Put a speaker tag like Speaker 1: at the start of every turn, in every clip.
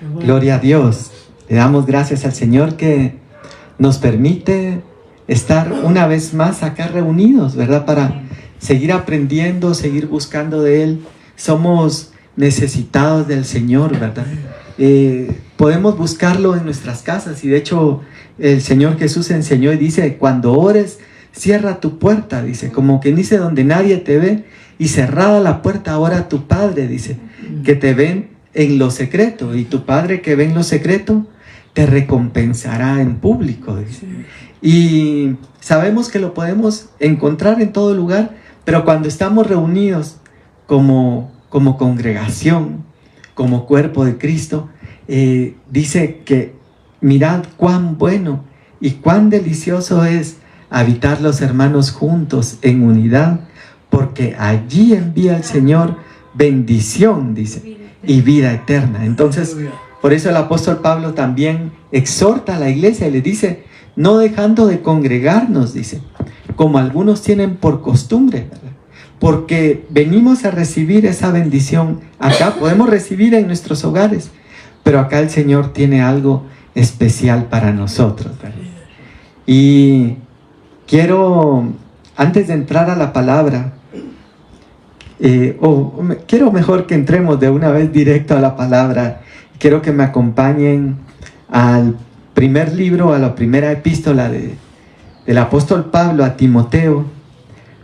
Speaker 1: Gloria a Dios. Le damos gracias al Señor que nos permite estar una vez más acá reunidos, ¿verdad? Para seguir aprendiendo, seguir buscando de Él. Somos necesitados del Señor, ¿verdad? Podemos buscarlo en nuestras casas, y de hecho el Señor Jesús enseñó y dice: cuando ores, cierra tu puerta, dice, como que dice, donde nadie te ve, y cerrada la puerta, ora a tu Padre, dice, que te ven en lo secreto, y tu Padre que ve en lo secreto te recompensará en público, dice. Y sabemos que lo podemos encontrar en todo lugar, pero cuando estamos reunidos como congregación, como cuerpo de Cristo, dice que mirad cuán bueno y cuán delicioso es habitar los hermanos juntos en unidad, porque allí envía el Señor bendición, dice, y vida eterna. Entonces, por eso el apóstol Pablo también exhorta a la iglesia y le dice: no dejando de congregarnos, dice, como algunos tienen por costumbre, ¿verdad? Porque venimos a recibir esa bendición. Acá podemos recibir en nuestros hogares, pero acá el Señor tiene algo especial para nosotros, ¿verdad? Y quiero, antes de entrar a la palabra, quiero mejor que entremos de una vez directo a la palabra. Quiero que me acompañen al primer libro, a la primera epístola del apóstol Pablo a Timoteo.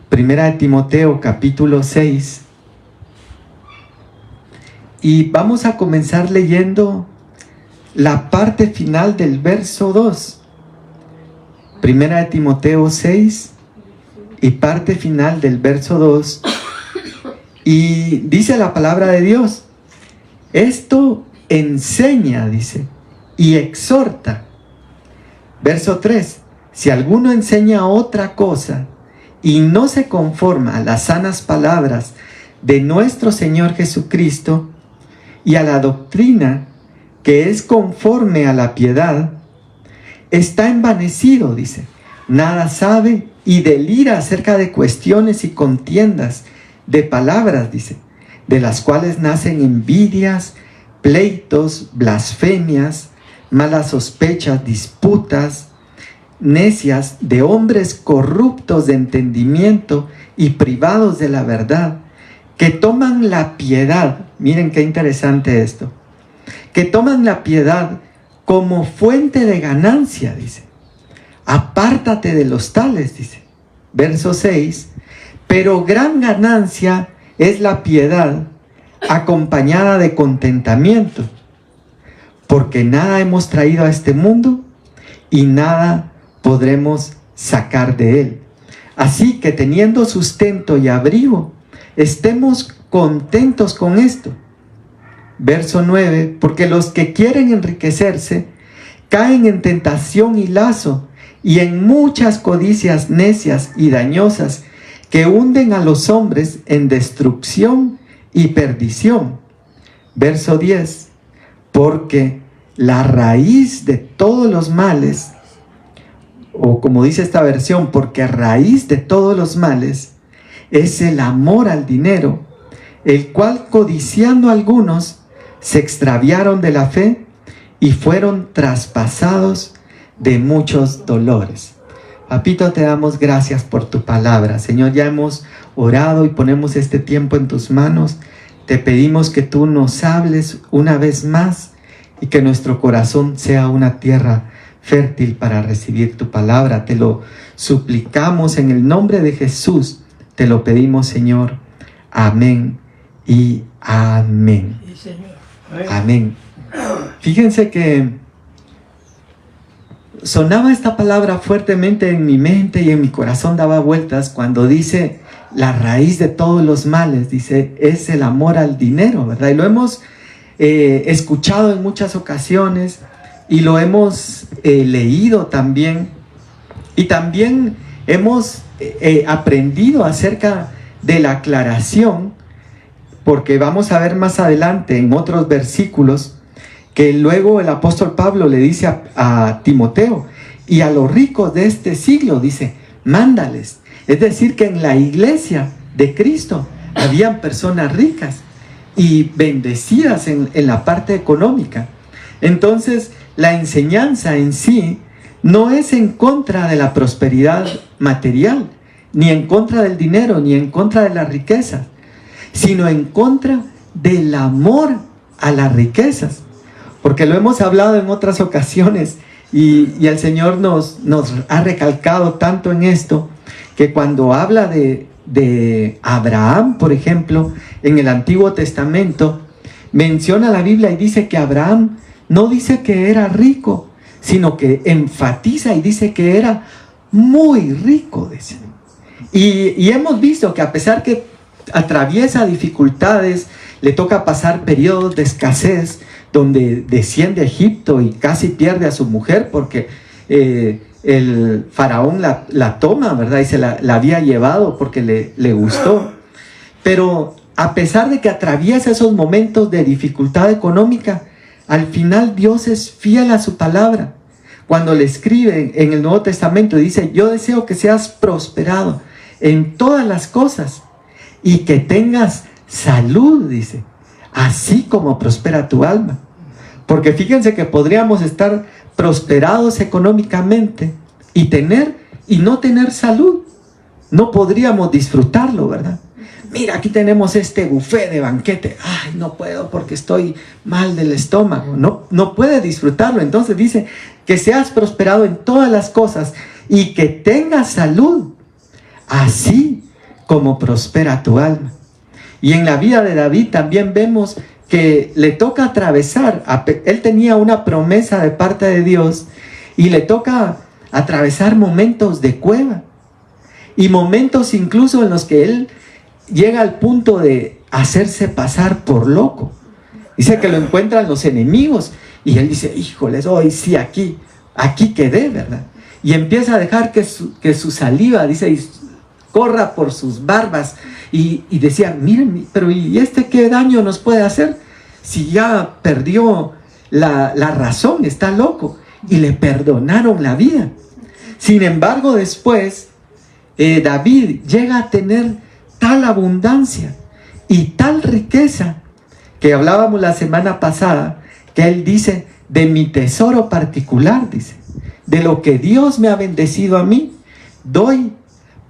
Speaker 1: Primera de Timoteo, capítulo 6. Y vamos a comenzar leyendo la parte final del verso 2. Primera de Timoteo 6 y parte final del verso 2. Y dice la palabra de Dios: esto enseña, dice, y exhorta. Verso 3. Si alguno enseña otra cosa y no se conforma a las sanas palabras de nuestro Señor Jesucristo y a la doctrina que es conforme a la piedad, está envanecido, dice, nada sabe y delira acerca de cuestiones y contiendas de palabras, dice, de las cuales nacen envidias, pleitos, blasfemias, malas sospechas, disputas, necias, de hombres corruptos de entendimiento y privados de la verdad, que toman la piedad, miren qué interesante esto, que toman la piedad como fuente de ganancia, dice. Apártate de los tales, dice. Verso 6, pero gran ganancia es la piedad acompañada de contentamiento, porque nada hemos traído a este mundo y nada podremos sacar de él. Así que teniendo sustento y abrigo, estemos contentos con esto. Verso 9, porque los que quieren enriquecerse caen en tentación y lazo y en muchas codicias necias y dañosas que hunden a los hombres en destrucción y perdición. Verso 10, porque la raíz de todos los males, o como dice esta versión, porque raíz de todos los males es el amor al dinero, el cual codiciando algunos se extraviaron de la fe y fueron traspasados de muchos dolores. Papito, te damos gracias por tu palabra. Señor, ya hemos orado y ponemos este tiempo en tus manos. Te pedimos que tú nos hables una vez más y que nuestro corazón sea una tierra fértil para recibir tu palabra. Te lo suplicamos en el nombre de Jesús. Te lo pedimos, Señor. Amén y amén.
Speaker 2: Sí, Señor.
Speaker 1: Amén. Fíjense que sonaba esta palabra fuertemente en mi mente y en mi corazón daba vueltas cuando dice la raíz de todos los males, dice, es el amor al dinero, ¿verdad? Y lo hemos escuchado en muchas ocasiones y lo hemos leído también. Y también hemos aprendido acerca de la aclaración, porque vamos a ver más adelante en otros versículos que luego el apóstol Pablo le dice a Timoteo: y a los ricos de este siglo, dice, mándales. Es decir, que en la iglesia de Cristo habían personas ricas y bendecidas en la parte económica. Entonces, la enseñanza en sí no es en contra de la prosperidad material, ni en contra del dinero, ni en contra de las riquezas, sino en contra del amor a las riquezas. Porque lo hemos hablado en otras ocasiones y el Señor nos ha recalcado tanto en esto, que cuando habla de Abraham, por ejemplo, en el Antiguo Testamento, menciona la Biblia y dice que Abraham no dice que era rico, sino que enfatiza y dice que era muy rico, dice. Y hemos visto que a pesar que atraviesa dificultades, le toca pasar periodos de escasez, donde desciende a Egipto y casi pierde a su mujer porque el faraón la toma, ¿verdad? Y se la había llevado porque le gustó. Pero a pesar de que atraviesa esos momentos de dificultad económica, al final Dios es fiel a su palabra. Cuando le escribe en el Nuevo Testamento, dice: yo deseo que seas prosperado en todas las cosas y que tengas salud, dice, así como prospera tu alma. Porque fíjense que podríamos estar prosperados económicamente y no tener salud. No podríamos disfrutarlo, ¿verdad? Mira, aquí tenemos este buffet de banquete. Ay, no puedo porque estoy mal del estómago. No puede disfrutarlo. Entonces dice que seas prosperado en todas las cosas y que tengas salud, así como prospera tu alma. Y en la vida de David también vemos que le toca atravesar, él tenía una promesa de parte de Dios y le toca atravesar momentos de cueva y momentos incluso en los que él llega al punto de hacerse pasar por loco. Dice que lo encuentran los enemigos y él dice: híjoles, hoy sí, aquí quedé, ¿verdad? Y empieza a dejar que su saliva, dice, corra por sus barbas y decía: miren, pero ¿y este qué daño nos puede hacer? Si ya perdió la razón, está loco. Y le perdonaron la vida. Sin embargo, después David llega a tener tal abundancia y tal riqueza que hablábamos la semana pasada, que él dice: de mi tesoro particular, dice, de lo que Dios me ha bendecido a mí, doy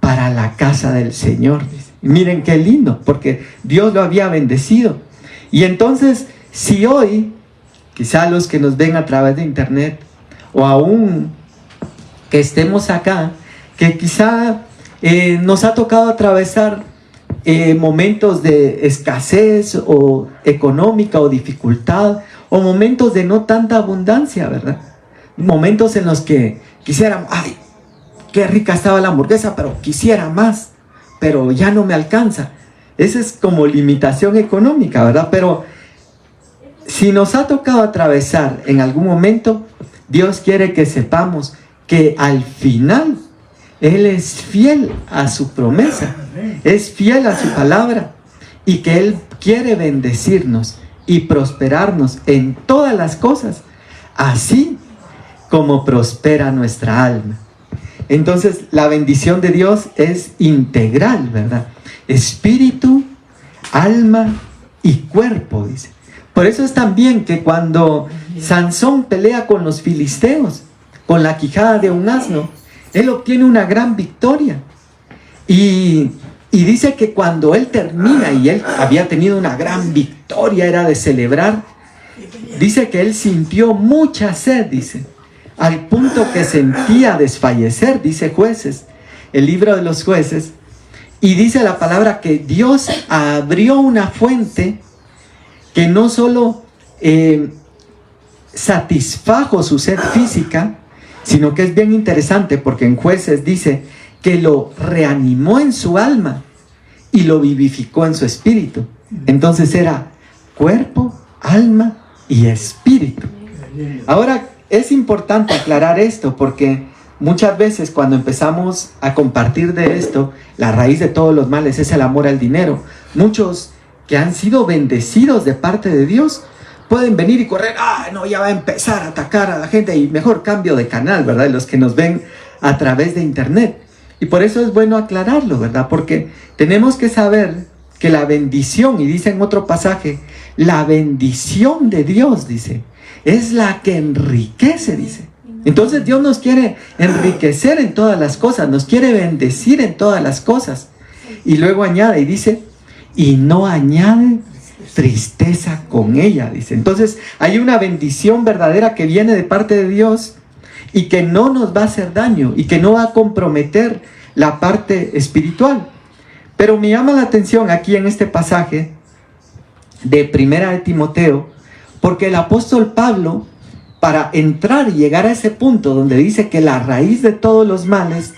Speaker 1: para la casa del Señor, dice. Y miren qué lindo, porque Dios lo había bendecido. Y entonces, si hoy, quizá los que nos ven a través de internet, o aún que estemos acá, que quizá nos ha tocado atravesar momentos de escasez o económica o dificultad, o momentos de no tanta abundancia, ¿verdad? Momentos en los que quisiéramos: ay, qué rica estaba la hamburguesa, pero quisiera más, pero ya no me alcanza. Esa es como limitación económica, ¿verdad? Pero si nos ha tocado atravesar en algún momento, Dios quiere que sepamos que al final Él es fiel a su promesa, es fiel a su palabra, y que Él quiere bendecirnos y prosperarnos en todas las cosas, así como prospera nuestra alma. Entonces, la bendición de Dios es integral, ¿verdad? Espíritu, alma y cuerpo, dice. Por eso es también que cuando Sansón pelea con los filisteos, con la quijada de un asno, él obtiene una gran victoria. Y dice que cuando él termina, y él había tenido una gran victoria, era de celebrar, dice que él sintió mucha sed, dice, al punto que sentía desfallecer, dice Jueces, el libro de los Jueces. Y dice la palabra que Dios abrió una fuente que no solo satisfajo su sed física, sino que es bien interesante porque en Jueces dice que lo reanimó en su alma y lo vivificó en su espíritu. Entonces era cuerpo, alma y espíritu. Ahora es importante aclarar esto porque muchas veces cuando empezamos a compartir de esto, la raíz de todos los males es el amor al dinero. Muchos que han sido bendecidos de parte de Dios pueden venir y correr: ah, no, ya va a empezar a atacar a la gente, y mejor cambio de canal, ¿verdad? Los que nos ven a través de internet. Y por eso es bueno aclararlo, ¿verdad? Porque tenemos que saber que la bendición, y dice en otro pasaje, la bendición de Dios, dice, es la que enriquece, dice. Entonces Dios nos quiere enriquecer en todas las cosas, nos quiere bendecir en todas las cosas. Y luego añade y dice, y no añade tristeza con ella, dice. Entonces hay una bendición verdadera que viene de parte de Dios y que no nos va a hacer daño y que no va a comprometer la parte espiritual. Pero me llama la atención aquí en este pasaje de Primera de Timoteo, porque el apóstol Pablo, para entrar y llegar a ese punto donde dice que la raíz de todos los males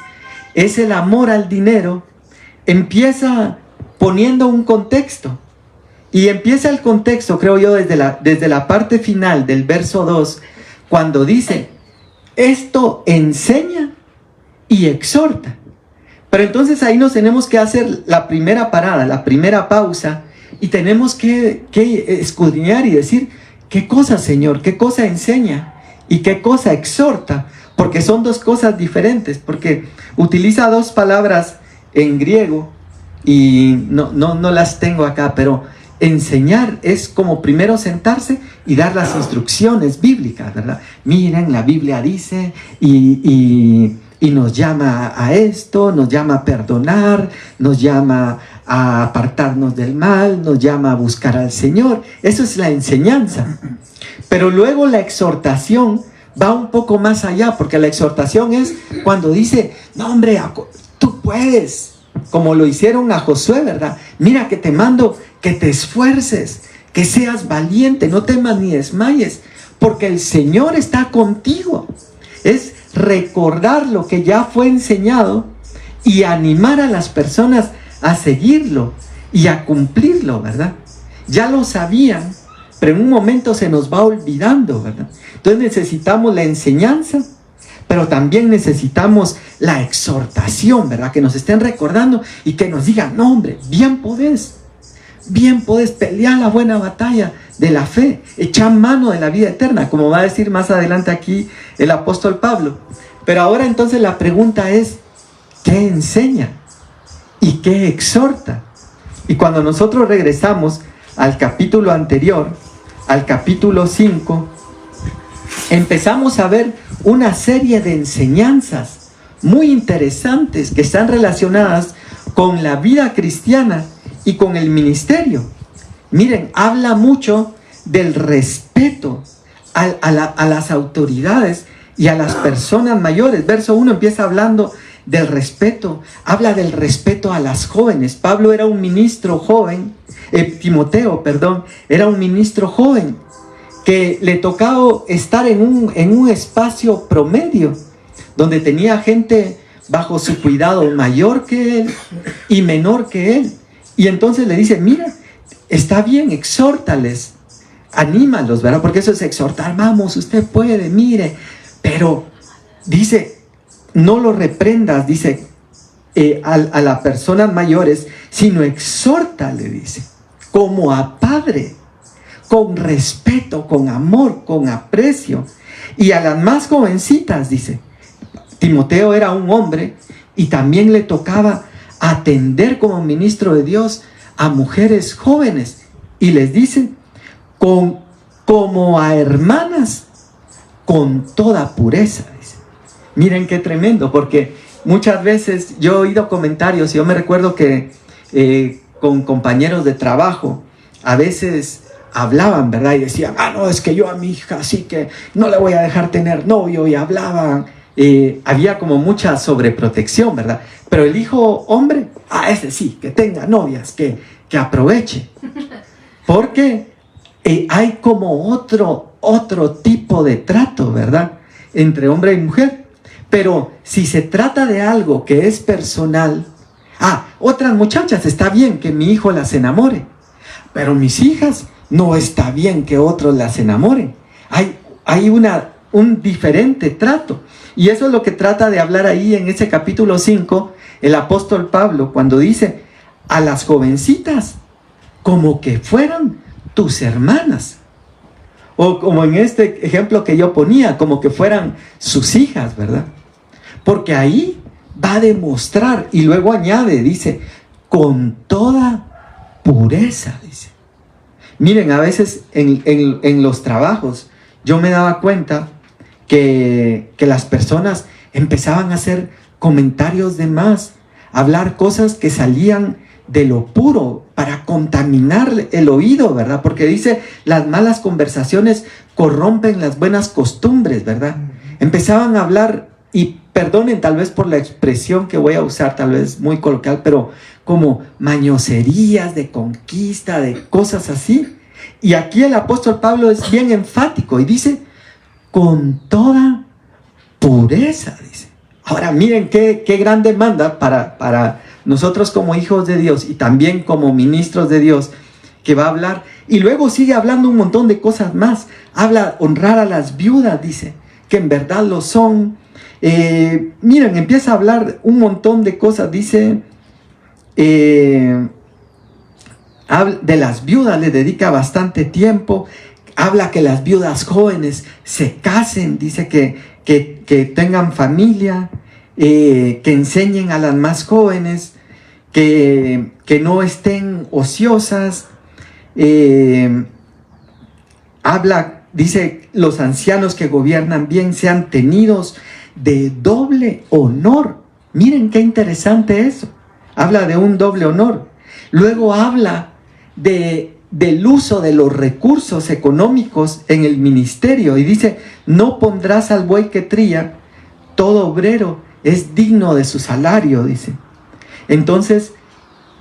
Speaker 1: es el amor al dinero, empieza poniendo un contexto. Y empieza el contexto, creo yo, desde la parte final del verso 2, cuando dice, esto enseña y exhorta. Pero entonces ahí nos tenemos que hacer la primera parada, la primera pausa, y tenemos que escudriñar y decir, ¿qué cosa, Señor? ¿Qué cosa enseña? ¿Y qué cosa exhorta? Porque son dos cosas diferentes, porque utiliza dos palabras en griego, y no las tengo acá, pero enseñar es como primero sentarse y dar las instrucciones bíblicas, ¿verdad? Miren, la Biblia dice, y nos llama a esto, nos llama a perdonar, nos llama a apartarnos del mal, nos llama a buscar al Señor. Eso es la enseñanza. Pero luego la exhortación va un poco más allá, porque la exhortación es cuando dice, no hombre, tú puedes, como lo hicieron a Josué, ¿verdad? Mira que te mando que te esfuerces, que seas valiente, no temas ni desmayes, porque el Señor está contigo. Es recordar lo que ya fue enseñado y animar a las personas a seguirlo y a cumplirlo, ¿verdad? Ya lo sabían, pero en un momento se nos va olvidando, ¿verdad? Entonces necesitamos la enseñanza, pero también necesitamos la exhortación, ¿verdad? Que nos estén recordando y que nos digan, no hombre, bien podés pelear la buena batalla de la fe, echar mano de la vida eterna, como va a decir más adelante aquí el apóstol Pablo. Pero ahora entonces la pregunta es, ¿qué enseña? ¿Y qué exhorta? Y cuando nosotros regresamos al capítulo anterior, al capítulo 5, empezamos a ver una serie de enseñanzas muy interesantes que están relacionadas con la vida cristiana y con el ministerio. Miren, habla mucho del respeto a las autoridades y a las personas mayores. Verso 1 empieza hablando del respeto, habla del respeto a las jóvenes. Pablo era un ministro joven, Timoteo, era un ministro joven que le tocaba estar en un espacio promedio, donde tenía gente bajo su cuidado mayor que él y menor que él. Y entonces le dice, mira, está bien, exhórtales, anímalos, ¿verdad? Porque eso es exhortar, vamos, usted puede, mire. Pero dice, no lo reprendas, dice, a las personas mayores, sino exhórtale, dice, como a padre, con respeto, con amor, con aprecio. Y a las más jovencitas, dice, Timoteo era un hombre y también le tocaba atender como ministro de Dios a mujeres jóvenes, y les dice, como a hermanas, con toda pureza, dice. Miren qué tremendo, porque muchas veces yo he oído comentarios, y yo me recuerdo que con compañeros de trabajo, a veces hablaban, ¿verdad? Y decían, no, es que yo a mi hija así que no le voy a dejar tener novio, y hablaban, había como mucha sobreprotección, ¿verdad? Pero el hijo hombre, ese sí, que tenga novias, que aproveche. Porque hay como otro tipo de trato, ¿verdad? Entre hombre y mujer. Pero si se trata de algo que es personal, otras muchachas, está bien que mi hijo las enamore, pero mis hijas, no está bien que otros las enamoren. Hay un diferente trato. Y eso es lo que trata de hablar ahí en ese capítulo 5, el apóstol Pablo, cuando dice, a las jovencitas, como que fueran tus hermanas. O como en este ejemplo que yo ponía, como que fueran sus hijas, ¿verdad? Porque ahí va a demostrar, y luego añade, dice, con toda pureza, dice. Miren, a veces en los trabajos yo me daba cuenta que las personas empezaban a hacer comentarios de más, hablar cosas que salían de lo puro para contaminar el oído, ¿verdad? Porque dice, las malas conversaciones corrompen las buenas costumbres, ¿verdad? Empezaban a hablar, y perdonen tal vez por la expresión que voy a usar, tal vez muy coloquial, pero como mañoserías de conquista, de cosas así. Y aquí el apóstol Pablo es bien enfático y dice, con toda pureza, dice. Ahora miren qué gran demanda para nosotros como hijos de Dios y también como ministros de Dios, que va a hablar. Y luego sigue hablando un montón de cosas más. Habla honrar a las viudas, dice, que en verdad lo son. Miren, empieza a hablar un montón de cosas, dice, de las viudas le dedica bastante tiempo. Habla que las viudas jóvenes se casen, dice que tengan familia, que enseñen a las más jóvenes, que no estén ociosas. Habla, dice, los ancianos que gobiernan bien sean tenidos de doble honor. Miren qué interesante eso. Habla de un doble honor. Luego habla del uso de los recursos económicos en el ministerio y dice, no pondrás al buey que trilla, todo obrero es digno de su salario, dice. Entonces,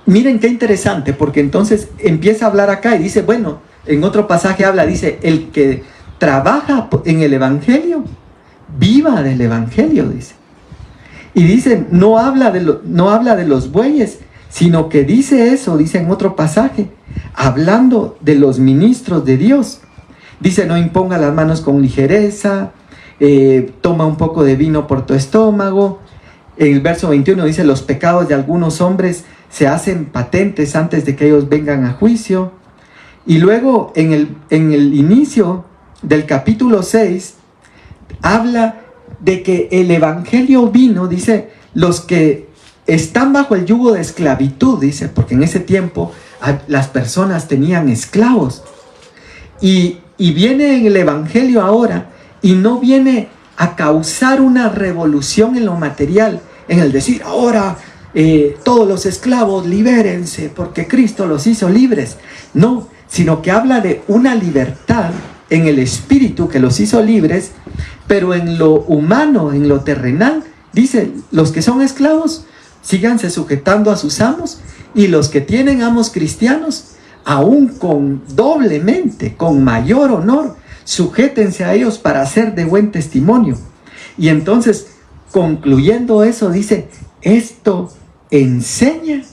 Speaker 1: miren qué interesante, porque entonces empieza a hablar acá y dice, bueno, en otro pasaje habla, dice, el que trabaja en el evangelio, viva del evangelio, dice. Y dice, no habla de los bueyes, sino que dice eso, dice en otro pasaje, hablando de los ministros de Dios. Dice, no imponga las manos con ligereza, toma un poco de vino por tu estómago. En el verso 21 dice, los pecados de algunos hombres se hacen patentes antes de que ellos vengan a juicio. Y luego en el inicio del capítulo 6, habla de que el evangelio vino, dice, los que están bajo el yugo de esclavitud, dice, porque en ese tiempo las personas tenían esclavos. Y viene en el evangelio ahora, y no viene a causar una revolución en lo material, en el decir, ahora todos los esclavos libérense, porque Cristo los hizo libres. No, sino que habla de una libertad en el espíritu que los hizo libres, pero en lo humano, en lo terrenal, dice, los que son esclavos, síganse sujetando a sus amos, y los que tienen amos cristianos, aún con doblemente, con mayor honor, sujétense a ellos para ser de buen testimonio. Y entonces, concluyendo eso, dice, esto enseña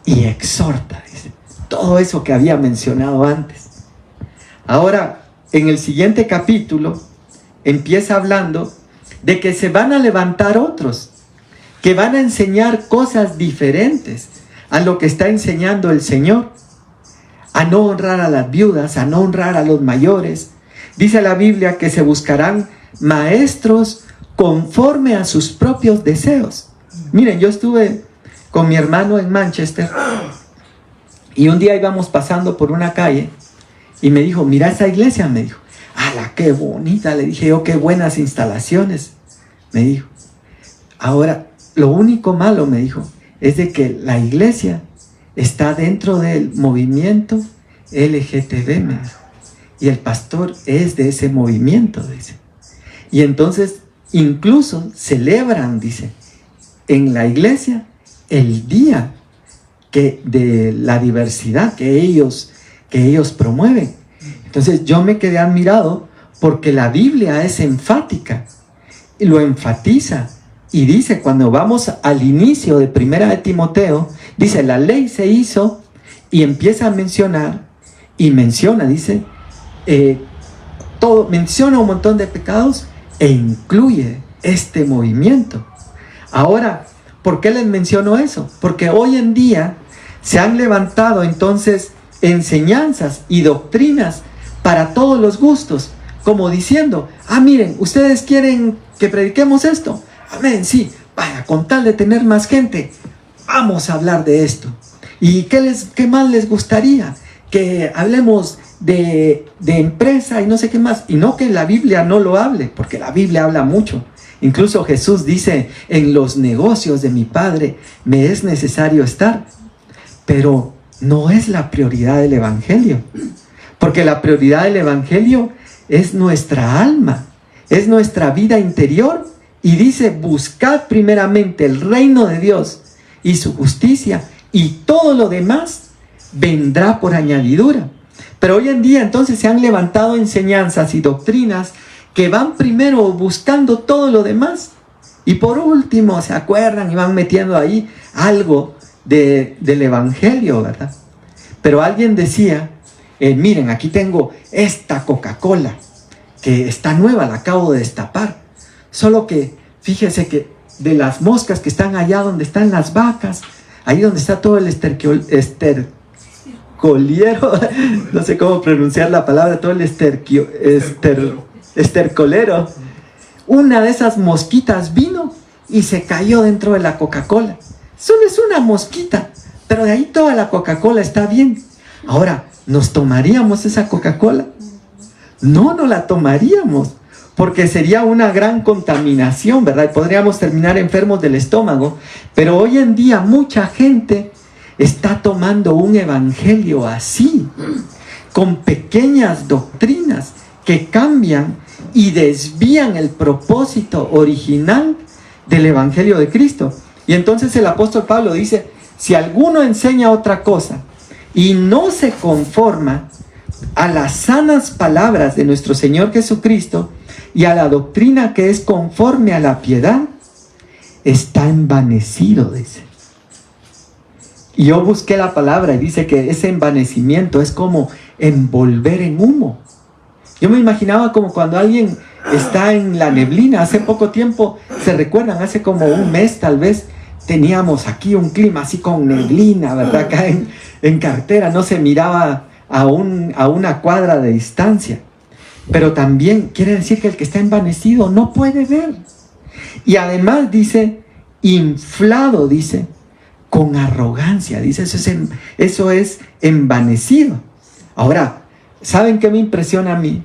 Speaker 1: y exhorta, dice, todo eso que había mencionado antes. Ahora, en el siguiente capítulo, empieza hablando de que se van a levantar otros, que van a enseñar cosas diferentes a lo que está enseñando el Señor, a no honrar a las viudas, a no honrar a los mayores. Dice la Biblia que se buscarán maestros conforme a sus propios deseos. Miren, yo estuve con mi hermano en Manchester y un día íbamos pasando por una calle y me dijo, mira esa iglesia, me dijo. ¡Hala, qué bonita! Le dije yo, qué buenas instalaciones, me dijo. Ahora, lo único malo, me dijo, es de que la iglesia está dentro del movimiento LGTB, me dijo, y el pastor es de ese movimiento, dice. Y entonces, incluso celebran, dice, en la iglesia el día de la diversidad que ellos promueven. Entonces yo me quedé admirado porque la Biblia es enfática y lo enfatiza y dice, cuando vamos al inicio de Primera de Timoteo, dice, la ley se hizo, y empieza a mencionar y menciona, dice, menciona un montón de pecados e incluye este movimiento. Ahora, ¿por qué les menciono eso? Porque hoy en día se han levantado entonces enseñanzas y doctrinas para todos los gustos, como diciendo, miren, ustedes quieren que prediquemos esto, amén, sí, vaya, con tal de tener más gente, vamos a hablar de esto. ¿Y qué más les gustaría? Que hablemos de empresa y no sé qué más. Y no que la Biblia no lo hable, porque la Biblia habla mucho. Incluso Jesús dice, en los negocios de mi Padre me es necesario estar. Pero no es la prioridad del Evangelio. Porque la prioridad del Evangelio es nuestra alma, es nuestra vida interior. Y dice, buscad primeramente el reino de Dios y su justicia, y todo lo demás vendrá por añadidura. Pero hoy en día entonces se han levantado enseñanzas y doctrinas que van primero buscando todo lo demás, y por último se acuerdan y van metiendo ahí algo del Evangelio, ¿verdad? Pero alguien decía, miren, aquí tengo esta Coca-Cola, que está nueva, la acabo de destapar. Solo que, fíjese que de las moscas que están allá donde están las vacas, ahí donde está todo el estercolero, no sé cómo pronunciar la palabra, todo el estercolero, una de esas mosquitas vino y se cayó dentro de la Coca-Cola. Solo es una mosquita, pero de ahí toda la Coca-Cola está bien. Ahora, ¿nos tomaríamos esa Coca-Cola? No, no la tomaríamos, porque sería una gran contaminación, ¿verdad? Y podríamos terminar enfermos del estómago. Pero hoy en día mucha gente está tomando un evangelio así, con pequeñas doctrinas que cambian y desvían el propósito original del evangelio de Cristo. Y entonces el apóstol Pablo dice, si alguno enseña otra cosa y no se conforma a las sanas palabras de nuestro Señor Jesucristo y a la doctrina que es conforme a la piedad, está envanecido, dice. Y yo busqué la palabra y dice que ese envanecimiento es como envolver en humo. Yo me imaginaba como cuando alguien está en la neblina. Hace poco tiempo, ¿se recuerdan? Hace como un mes tal vez, teníamos aquí un clima así con neblina, ¿verdad? Acá en carretera no se miraba a una cuadra de distancia. Pero también quiere decir que el que está envanecido no puede ver. Y además dice, inflado, dice, con arrogancia, dice, eso es envanecido. Ahora, ¿saben qué me impresiona a mí?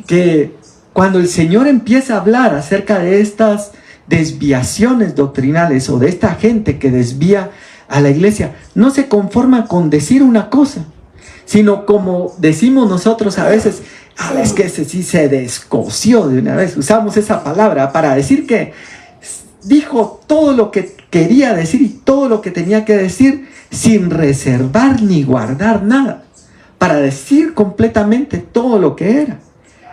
Speaker 1: Que cuando el Señor empieza a hablar acerca de estas desviaciones doctrinales o de esta gente que desvía a la iglesia, no se conforma con decir una cosa, sino como decimos nosotros a veces, es que ese sí se descoció de una vez. Usamos esa palabra para decir que dijo todo lo que quería decir y todo lo que tenía que decir sin reservar ni guardar nada, para decir completamente todo lo que era.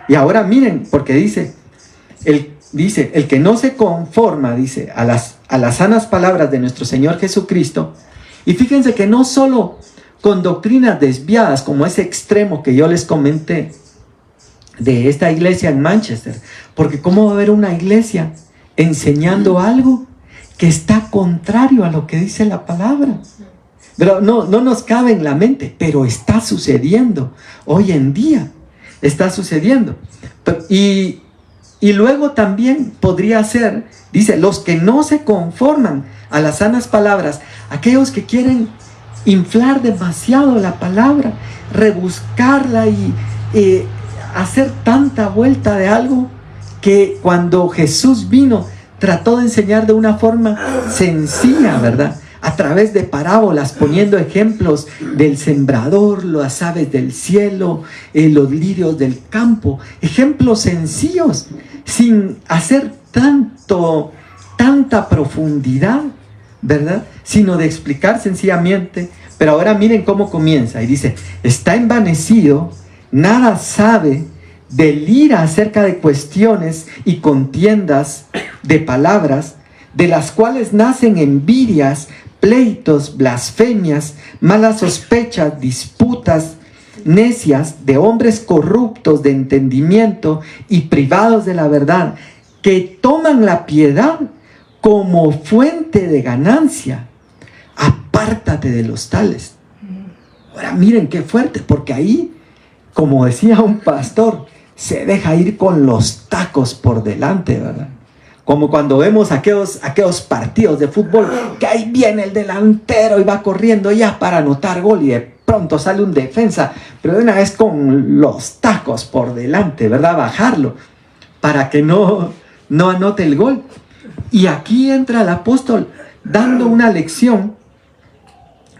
Speaker 1: Y ahora miren, porque dice, el que no se conforma, dice, a las sanas palabras de nuestro Señor Jesucristo. Y fíjense que no solo con doctrinas desviadas, como ese extremo que yo les comenté de esta iglesia en Manchester, porque ¿cómo va a haber una iglesia enseñando algo que está contrario a lo que dice la palabra? Pero no nos cabe en la mente, pero está sucediendo hoy en día, está sucediendo. Y luego también podría ser, dice, los que no se conforman a las sanas palabras, aquellos que quieren inflar demasiado la palabra, rebuscarla y hacer tanta vuelta de algo que cuando Jesús vino trató de enseñar de una forma sencilla, ¿verdad? A través de parábolas, poniendo ejemplos del sembrador, las aves del cielo, los lirios del campo, ejemplos sencillos, sin hacer tanta profundidad, ¿verdad? Sino de explicar sencillamente. Pero ahora miren cómo comienza y dice, está envanecido, nada sabe, delira acerca de cuestiones y contiendas de palabras, de las cuales nacen envidias, pleitos, blasfemias, malas sospechas, disputas necias de hombres corruptos de entendimiento y privados de la verdad, que toman la piedad como fuente de ganancia. Apártate de los tales. Ahora miren qué fuerte, porque ahí, como decía un pastor, se deja ir con los tacos por delante, ¿verdad? Como cuando vemos aquellos partidos de fútbol, que ahí viene el delantero y va corriendo ya para anotar gol y de pronto sale un defensa, pero de una vez con los tacos por delante, ¿verdad? Bajarlo para que no anote el gol. Y aquí entra el apóstol dando una lección.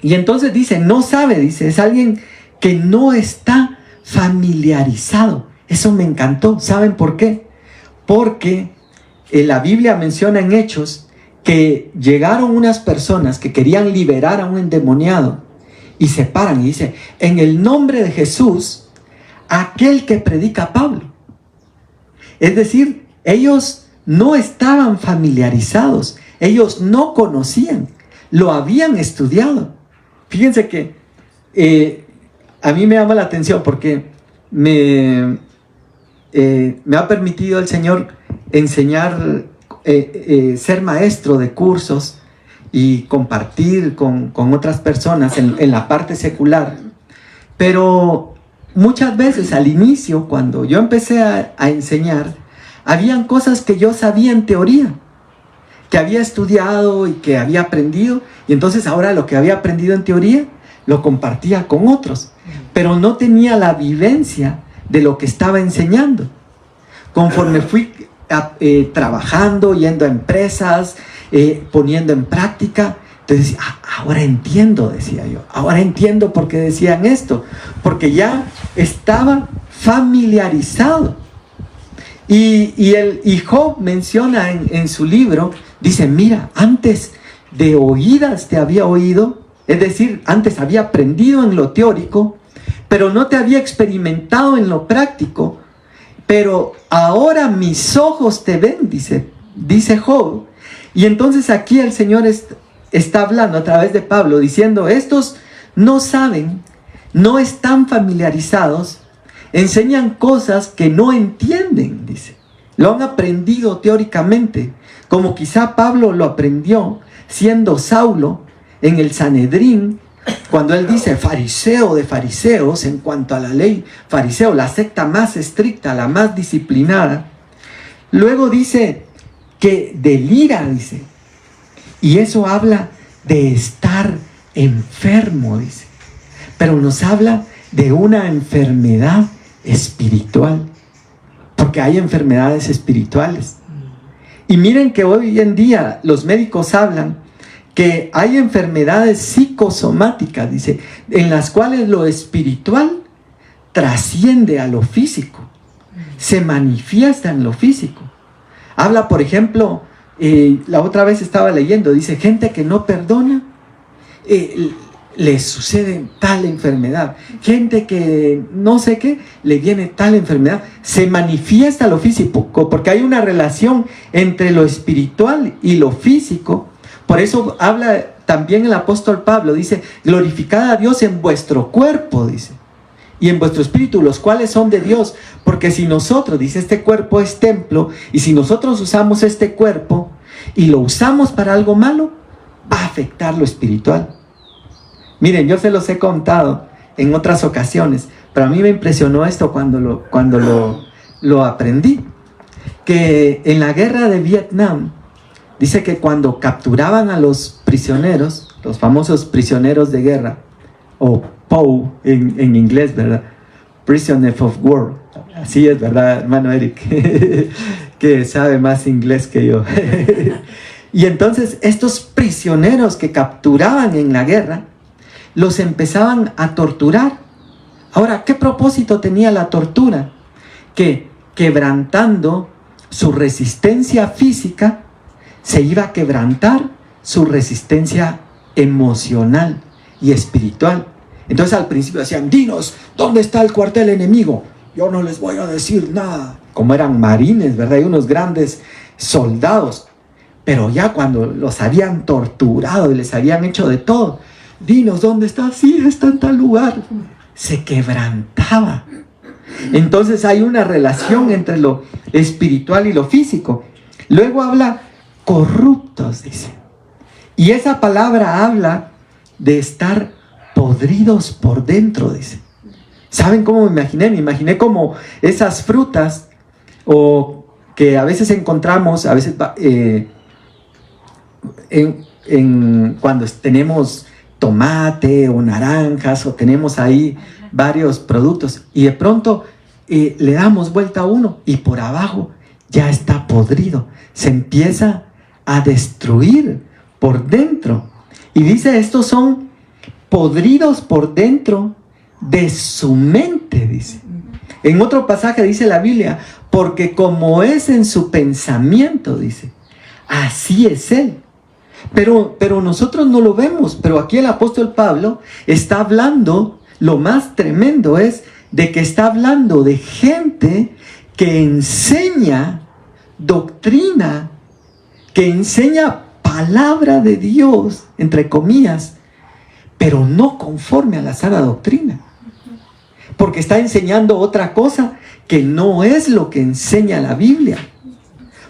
Speaker 1: Y entonces dice, no sabe, dice, es alguien que no está familiarizado. Eso me encantó. ¿Saben por qué? Porque la Biblia menciona en Hechos que llegaron unas personas que querían liberar a un endemoniado y se paran y dice, en el nombre de Jesús, aquel que predica Pablo. Es decir, ellos no estaban familiarizados, ellos no conocían, lo habían estudiado. Fíjense que a mí me llama la atención porque me ha permitido el Señor enseñar, ser maestro de cursos y compartir con otras personas en la parte secular. Pero muchas veces al inicio, cuando yo empecé a enseñar, habían cosas que yo sabía en teoría, que había estudiado y que había aprendido, y entonces ahora lo que había aprendido en teoría lo compartía con otros, pero no tenía la vivencia de lo que estaba enseñando. Conforme fui trabajando, yendo a empresas, poniendo en práctica, entonces ahora entiendo, decía yo, ahora entiendo por qué decían esto, porque ya estaba familiarizado. Y Job menciona en su libro, dice, mira, antes de oídas te había oído, es decir, antes había aprendido en lo teórico, pero no te había experimentado en lo práctico, pero ahora mis ojos te ven, dice Job. Y entonces aquí el Señor está hablando a través de Pablo, diciendo, estos no saben, no están familiarizados, enseñan cosas que no entienden, dice. Lo han aprendido teóricamente, como quizá Pablo lo aprendió siendo Saulo en el Sanedrín, cuando él dice fariseo de fariseos en cuanto a la ley, fariseo, la secta más estricta, la más disciplinada. Luego dice que delira, dice, y eso habla de estar enfermo, dice, pero nos habla de una enfermedad espiritual, porque hay enfermedades espirituales. Y miren que hoy en día los médicos hablan que hay enfermedades psicosomáticas, dice, en las cuales lo espiritual trasciende a lo físico, se manifiesta en lo físico. Habla, por ejemplo, la otra vez estaba leyendo, dice, gente que no perdona, le sucede tal enfermedad. Gente que no sé qué, le viene tal enfermedad. Se manifiesta lo físico, porque hay una relación entre lo espiritual y lo físico. Por eso habla también el apóstol Pablo, dice, glorificad a Dios en vuestro cuerpo, dice, y en vuestro espíritu, los cuales son de Dios. Porque si nosotros, dice, este cuerpo es templo, y si nosotros usamos este cuerpo y lo usamos para algo malo, va a afectar lo espiritual. Miren, yo se los he contado en otras ocasiones, pero a mí me impresionó esto cuando lo aprendí. Que en la guerra de Vietnam, dice que cuando capturaban a los prisioneros, los famosos prisioneros de guerra, o POW en inglés, ¿verdad? Prisoner of War. Así es, ¿verdad, hermano Eric? Que sabe más inglés que yo. Y entonces estos prisioneros que capturaban en la guerra, los empezaban a torturar. Ahora, ¿qué propósito tenía la tortura? Que quebrantando su resistencia física, se iba a quebrantar su resistencia emocional y espiritual. Entonces al principio decían, dinos, ¿dónde está el cuartel enemigo? Yo no les voy a decir nada. Como eran marines, ¿verdad? Y unos grandes soldados. Pero ya cuando los habían torturado y les habían hecho de todo, dinos, ¿dónde está? Sí, está en tal lugar. Se quebrantaba. Entonces hay una relación entre lo espiritual y lo físico. Luego habla corruptos, dice. Y esa palabra habla de estar podridos por dentro, dice. ¿Saben cómo me imaginé? Me imaginé como esas frutas o que a veces encontramos, cuando tenemos tomate o naranjas o tenemos ahí varios productos y de pronto le damos vuelta a uno y por abajo ya está podrido, se empieza a destruir por dentro. Y dice, estos son podridos por dentro de su mente, dice. En otro pasaje dice la Biblia, porque como es en su pensamiento, dice, así es él. Pero nosotros no lo vemos, pero aquí el apóstol Pablo está hablando, lo más tremendo es de que está hablando de gente que enseña doctrina, que enseña palabra de Dios, entre comillas, pero no conforme a la sana doctrina. Porque está enseñando otra cosa que no es lo que enseña la Biblia.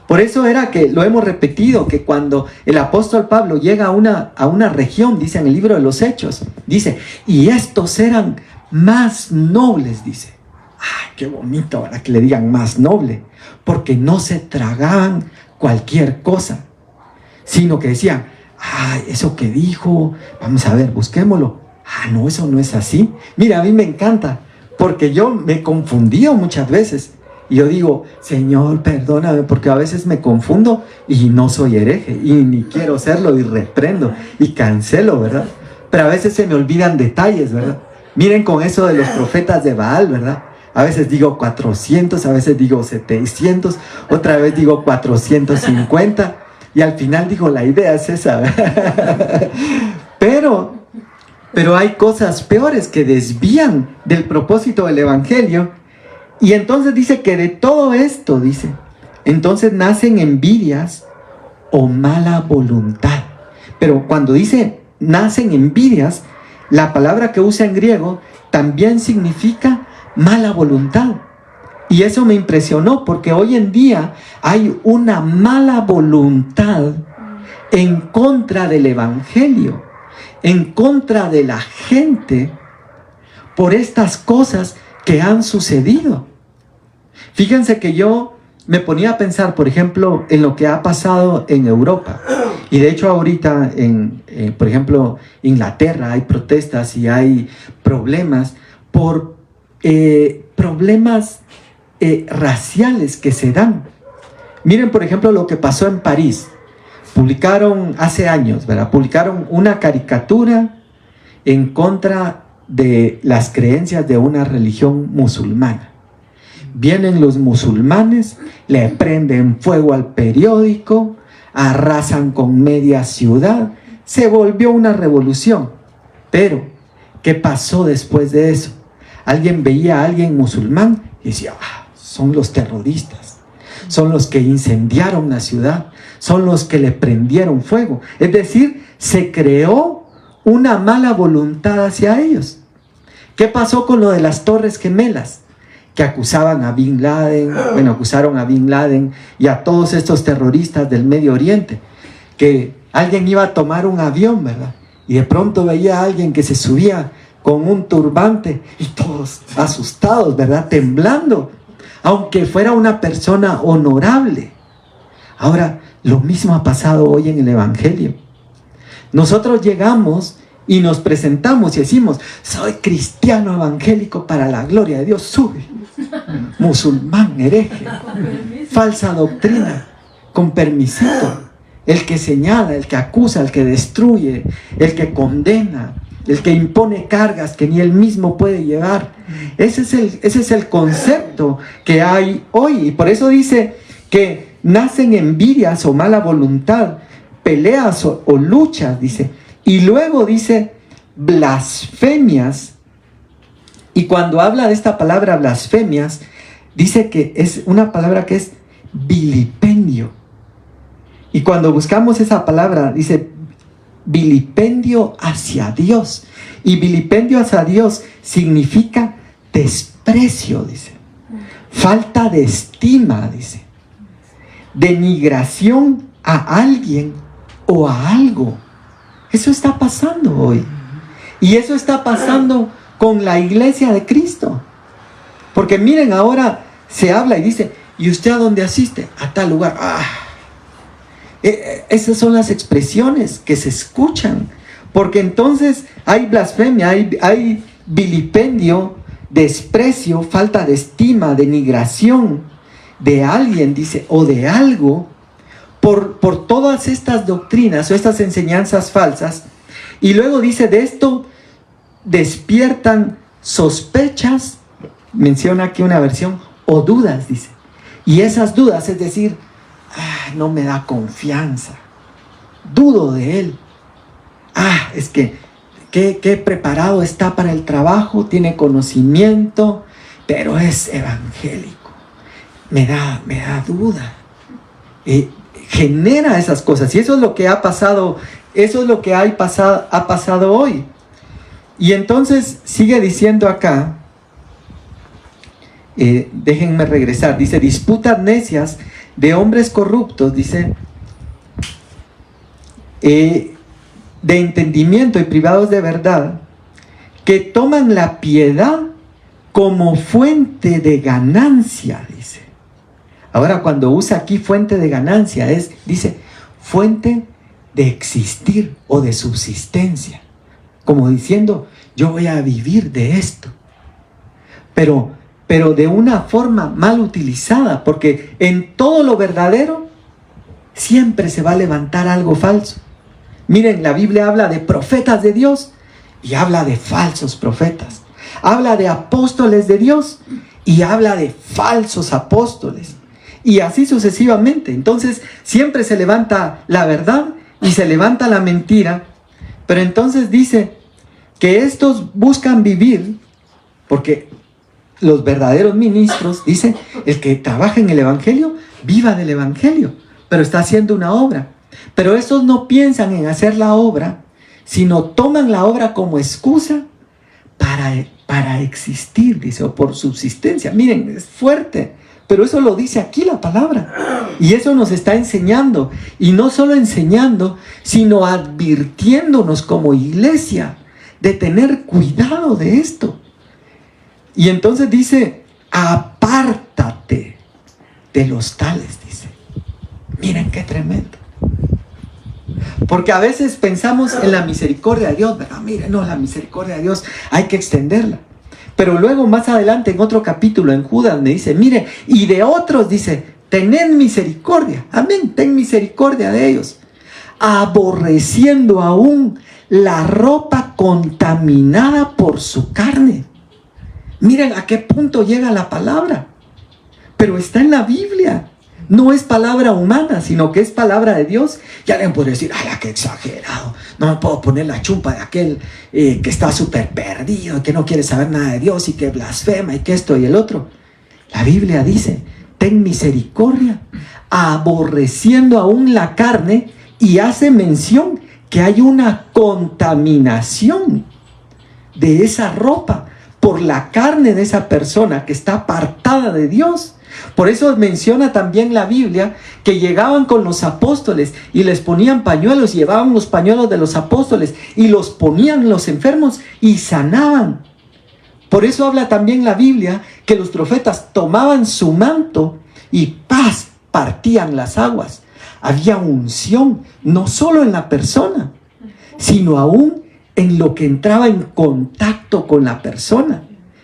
Speaker 1: Por eso era que lo hemos repetido, que cuando el apóstol Pablo llega a una región, dice en el libro de los Hechos, dice, y estos eran más nobles, dice. ¡Ay, qué bonito, ¿verdad? Que le digan más noble! Porque no se tragaban cualquier cosa, sino que decían, ¡ay, eso que dijo! Vamos a ver, busquémoslo. ¡Ah, no, eso no es así! Mira, a mí me encanta, porque yo me he confundido muchas veces. Y yo digo, Señor, perdóname, porque a veces me confundo y no soy hereje, y ni quiero serlo, y reprendo, y cancelo, ¿verdad? Pero a veces se me olvidan detalles, ¿verdad? Miren con eso de los profetas de Baal, ¿verdad? A veces digo 400, a veces digo 700, otra vez digo 450, y al final digo, la idea es esa, ¿verdad? Pero hay cosas peores que desvían del propósito del Evangelio. Y entonces dice que de todo esto, dice, entonces nacen envidias o mala voluntad. Pero cuando dice nacen envidias, la palabra que usa en griego también significa mala voluntad. Y eso me impresionó porque hoy en día hay una mala voluntad en contra del Evangelio, en contra de la gente por estas cosas que han sucedido. Fíjense que yo me ponía a pensar, por ejemplo, en lo que ha pasado en Europa. Y de hecho ahorita, por ejemplo, Inglaterra hay protestas y hay problemas por problemas raciales que se dan. Miren, por ejemplo, lo que pasó en París. Publicaron hace años, ¿verdad? Publicaron una caricatura en contra de las creencias de una religión musulmana. Vienen los musulmanes, le prenden fuego al periódico, arrasan con media ciudad, se volvió una revolución. Pero, ¿qué pasó después de eso? Alguien veía a alguien musulmán y decía, son los terroristas, son los que incendiaron la ciudad, son los que le prendieron fuego. Es decir, se creó una mala voluntad hacia ellos. ¿Qué pasó con lo de las Torres Gemelas? Que acusaban a Bin Laden, acusaron a Bin Laden y a todos estos terroristas del Medio Oriente, que alguien iba a tomar un avión, ¿verdad? Y de pronto veía a alguien que se subía con un turbante y todos asustados, ¿verdad? Temblando, aunque fuera una persona honorable. Ahora, lo mismo ha pasado hoy en el Evangelio. Nosotros llegamos y nos presentamos y decimos, soy cristiano evangélico para la gloria de Dios. Sube, musulmán, hereje, falsa doctrina, con permisito. El que señala, el que acusa, el que destruye, el que condena, el que impone cargas que ni él mismo puede llevar. Ese es el concepto que hay hoy. Y por eso dice que nacen envidias o mala voluntad, peleas o luchas, dice. Y luego dice blasfemias. Y cuando habla de esta palabra blasfemias, dice que es una palabra que es vilipendio. Y cuando buscamos esa palabra, dice vilipendio hacia Dios. Y vilipendio hacia Dios significa desprecio, dice. Falta de estima, dice. Denigración a alguien o a algo. Eso está pasando hoy. Y eso está pasando con la iglesia de Cristo. Porque miren, ahora se habla y dice, ¿y usted a dónde asiste? A tal lugar. Esas son las expresiones que se escuchan, porque entonces hay blasfemia, hay vilipendio, desprecio, falta de estima, denigración de alguien, dice, o de algo, por todas estas doctrinas o estas enseñanzas falsas. Y luego dice, de esto despiertan sospechas, menciona aquí una versión, o dudas, dice. Y esas dudas, es decir, no me da confianza, dudo de él. Es que qué preparado está para el trabajo, tiene conocimiento, pero es evangélico. Me da duda. Genera esas cosas, y eso es lo que ha pasado, eso es lo que ha pasado hoy. Y entonces sigue diciendo acá, déjenme regresar, dice, disputas necias de hombres corruptos, dice, de entendimiento y privados de verdad, que toman la piedad como fuente de ganancia, dice. Ahora, cuando usa aquí fuente de ganancia, dice, fuente de existir o de subsistencia. Como diciendo, yo voy a vivir de esto. Pero de una forma mal utilizada, porque en todo lo verdadero siempre se va a levantar algo falso. Miren, la Biblia habla de profetas de Dios y habla de falsos profetas. Habla de apóstoles de Dios y habla de falsos apóstoles. Y así sucesivamente. Entonces siempre se levanta la verdad y se levanta la mentira. Pero entonces dice que estos buscan vivir, porque los verdaderos ministros, dice, el que trabaja en el evangelio, viva del evangelio, pero está haciendo una obra. Pero estos no piensan en hacer la obra, sino toman la obra como excusa para existir, dice, o por subsistencia. Miren, es fuerte, pero eso lo dice aquí la palabra. Y eso nos está enseñando, y no solo enseñando, sino advirtiéndonos como iglesia de tener cuidado de esto. Y entonces dice, apártate de los tales, dice. Miren qué tremendo. Porque a veces pensamos en la misericordia de Dios, ¿verdad? Miren, no, la misericordia de Dios hay que extenderla. Pero luego más adelante en otro capítulo, en Judas, me dice, mire, y de otros dice, tened misericordia, amén, ten misericordia de ellos, aborreciendo aún la ropa contaminada por su carne. Miren a qué punto llega la palabra, pero está en la Biblia. No es palabra humana, sino que es palabra de Dios. Y alguien puede decir, ¡ala, qué exagerado! No me puedo poner la chumpa de aquel que está súper perdido, que no quiere saber nada de Dios y que blasfema y que esto y el otro. La Biblia dice, ten misericordia, aborreciendo aún la carne, y hace mención que hay una contaminación de esa ropa por la carne de esa persona que está apartada de Dios. Por eso menciona también la Biblia que llegaban con los apóstoles y les ponían pañuelos, llevaban los pañuelos de los apóstoles y los ponían los enfermos y sanaban. Por eso habla también la Biblia que los profetas tomaban su manto y ¡paz! Partían las aguas. Había unción, no solo en la persona, sino aún en lo que entraba en contacto con la persona,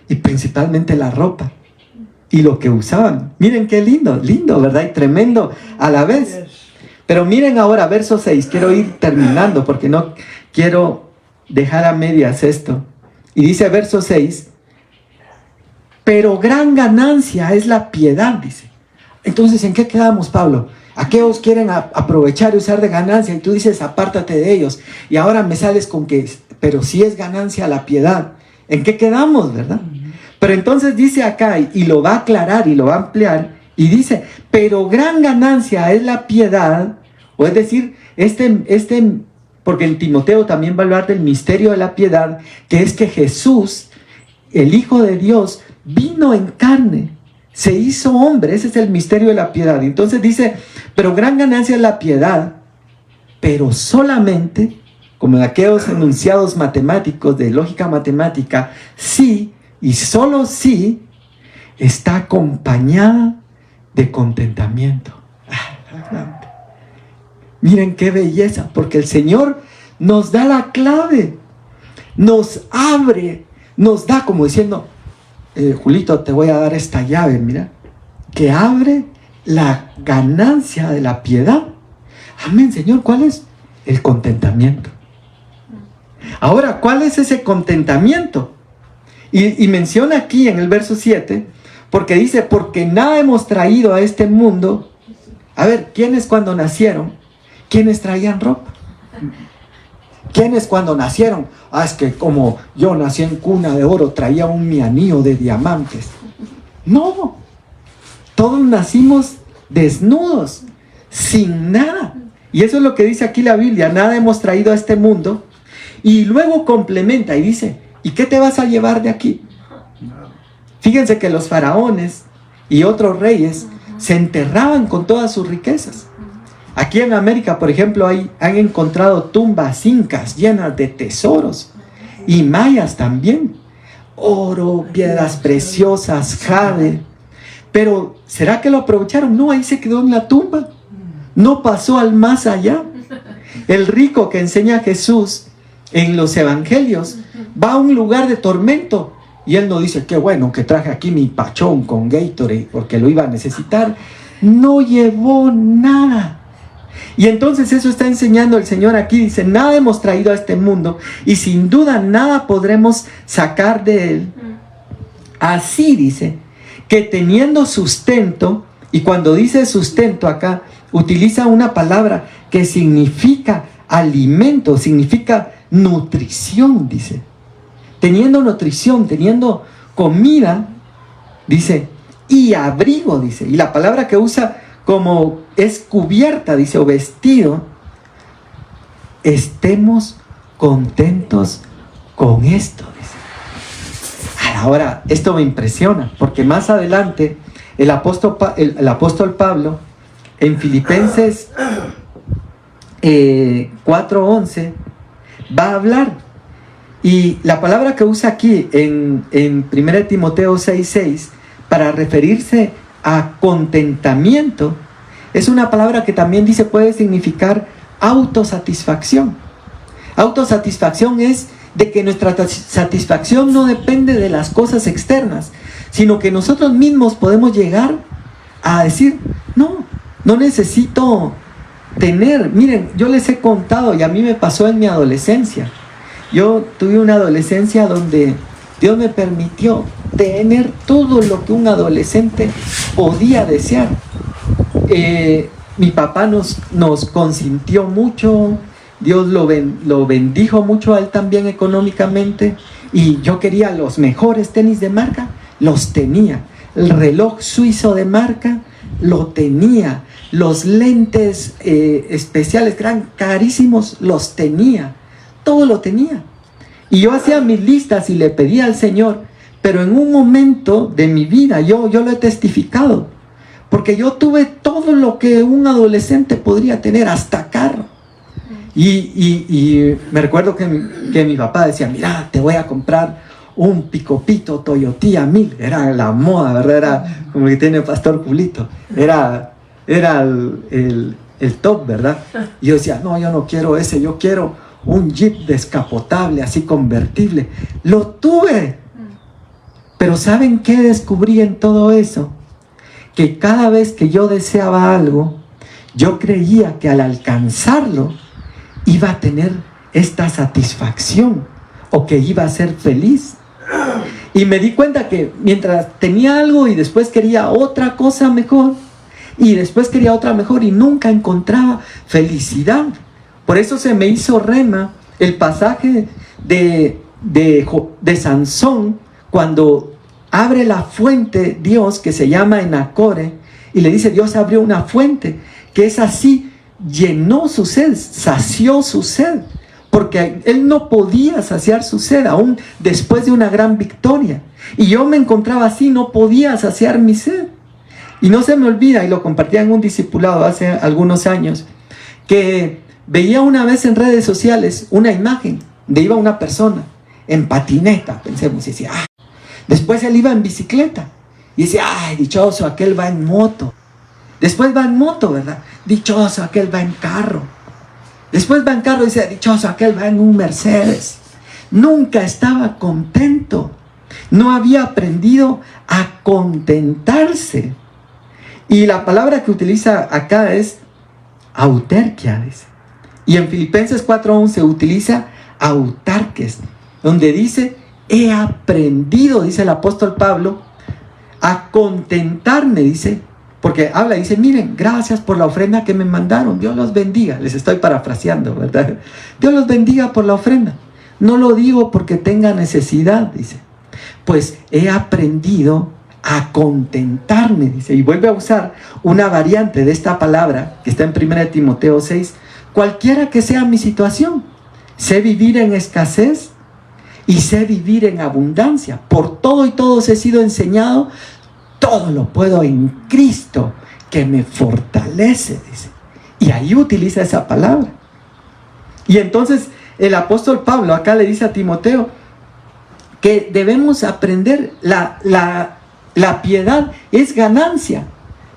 Speaker 1: y principalmente la ropa y lo que usaban. Miren qué lindo, ¿verdad? Y tremendo a la vez. Pero miren ahora verso 6, quiero ir terminando porque no quiero dejar a medias esto. Y dice verso 6, pero gran ganancia es la piedad, dice. Entonces, ¿en qué quedamos, Pablo? Aquellos quieren aprovechar y usar de ganancia y tú dices, apártate de ellos. Y ahora me sales con que, pero si es ganancia la piedad. ¿En qué quedamos, verdad? Pero entonces dice acá, y lo va a aclarar y lo va a ampliar, y dice, pero gran ganancia es la piedad, o es decir, porque en Timoteo también va a hablar del misterio de la piedad, que es que Jesús, el Hijo de Dios, vino en carne, se hizo hombre. Ese es el misterio de la piedad. Entonces dice, pero gran ganancia es la piedad, pero solamente, como en aquellos enunciados matemáticos de lógica matemática, sí, y solo si está acompañada de contentamiento. Miren qué belleza, porque el Señor nos da la clave, nos abre, nos da como diciendo, Julito, te voy a dar esta llave, mira, que abre la ganancia de la piedad. Amén, Señor, ¿cuál es? El contentamiento. Ahora, ¿cuál es ese contentamiento? Y menciona aquí en el verso 7, porque dice, porque nada hemos traído a este mundo. A ver, ¿quiénes cuando nacieron? ¿Quiénes traían ropa? ¿Quiénes cuando nacieron? Es que como yo nací en cuna de oro, traía mi anillo de diamantes. No, todos nacimos desnudos, sin nada. Y eso es lo que dice aquí la Biblia, nada hemos traído a este mundo. Y luego complementa y dice, ¿y qué te vas a llevar de aquí? Fíjense que los faraones y otros reyes se enterraban con todas sus riquezas. Aquí en América, por ejemplo, han encontrado tumbas incas llenas de tesoros y mayas también. Oro, piedras preciosas, jade. Pero, ¿será que lo aprovecharon? No, ahí se quedó en la tumba. No pasó al más allá. El rico que enseña a Jesús en los evangelios va a un lugar de tormento y él no dice, qué bueno que traje aquí mi pachón con Gatorade porque lo iba a necesitar. No llevó nada. Y entonces eso está enseñando el Señor aquí. Dice, nada hemos traído a este mundo y sin duda nada podremos sacar de él. Así dice, que teniendo sustento, y cuando dice sustento acá, utiliza una palabra que significa alimento, significa nutrición, dice. Teniendo nutrición, teniendo comida, dice, y abrigo, dice. Y la palabra que usa como es cubierta, dice, o vestido, estemos contentos con esto, dice. Ahora, esto me impresiona, porque más adelante el apóstol Pablo, en Filipenses 4:11, va a hablar. Y la palabra que usa aquí en 1 Timoteo 6:6 para referirse a contentamiento es una palabra que también dice puede significar autosatisfacción. Autosatisfacción es de que nuestra satisfacción no depende de las cosas externas, sino que nosotros mismos podemos llegar a decir, no necesito tener. Miren, yo les he contado y a mí me pasó en mi adolescencia. Yo tuve una adolescencia donde Dios me permitió tener todo lo que un adolescente podía desear. Mi papá nos consintió mucho, Dios lo bendijo mucho a él también económicamente, y yo quería los mejores tenis de marca, los tenía. El reloj suizo de marca, lo tenía. Los lentes especiales que eran carísimos, los tenía. Todo lo tenía. Y yo hacía mis listas y le pedía al Señor, pero en un momento de mi vida, yo lo he testificado, porque yo tuve todo lo que un adolescente podría tener, hasta carro. Y me recuerdo que mi papá decía, mira, te voy a comprar un picopito Toyota 1000. Era la moda, ¿verdad? Era como el que tiene el pastor Julito. Era el top, ¿verdad? Y yo decía, no, yo no quiero ese, yo quiero un Jeep descapotable, así convertible. Lo tuve. Pero ¿saben qué descubrí en todo eso? Que cada vez que yo deseaba algo, yo creía que al alcanzarlo iba a tener esta satisfacción o que iba a ser feliz. Y me di cuenta que mientras tenía algo y después quería otra cosa mejor y después quería otra mejor y nunca encontraba felicidad. Por eso se me hizo rema el pasaje de Sansón, cuando abre la fuente Dios, que se llama Enacore, y le dice, Dios abrió una fuente, que es así, llenó su sed, sació su sed, porque él no podía saciar su sed, aún después de una gran victoria. Y yo me encontraba así, no podía saciar mi sed. Y no se me olvida, y lo compartía en un discipulado hace algunos años, que veía una vez en redes sociales una imagen de iba una persona en patineta, pensemos, y decía, después él iba en bicicleta, y decía, ay, dichoso, aquel va en moto. Después va en moto, ¿verdad? Dichoso, aquel va en carro. Después va en carro y dice, dichoso, aquel va en un Mercedes. Nunca estaba contento. No había aprendido a contentarse. Y la palabra que utiliza acá es auterquia, dice. Y en Filipenses 4:11 utiliza autarques, donde dice, he aprendido, dice el apóstol Pablo, a contentarme, dice, porque habla, dice, miren, gracias por la ofrenda que me mandaron, Dios los bendiga. Les estoy parafraseando, ¿verdad? Dios los bendiga por la ofrenda. No lo digo porque tenga necesidad, dice. Pues he aprendido a contentarme, dice. Y vuelve a usar una variante de esta palabra que está en 1 Timoteo 6. Cualquiera que sea mi situación, sé vivir en escasez y sé vivir en abundancia. Por todo y todos he sido enseñado, todo lo puedo en Cristo que me fortalece, dice. Y ahí utiliza esa palabra. Y entonces el apóstol Pablo acá le dice a Timoteo que debemos aprender la piedad es ganancia,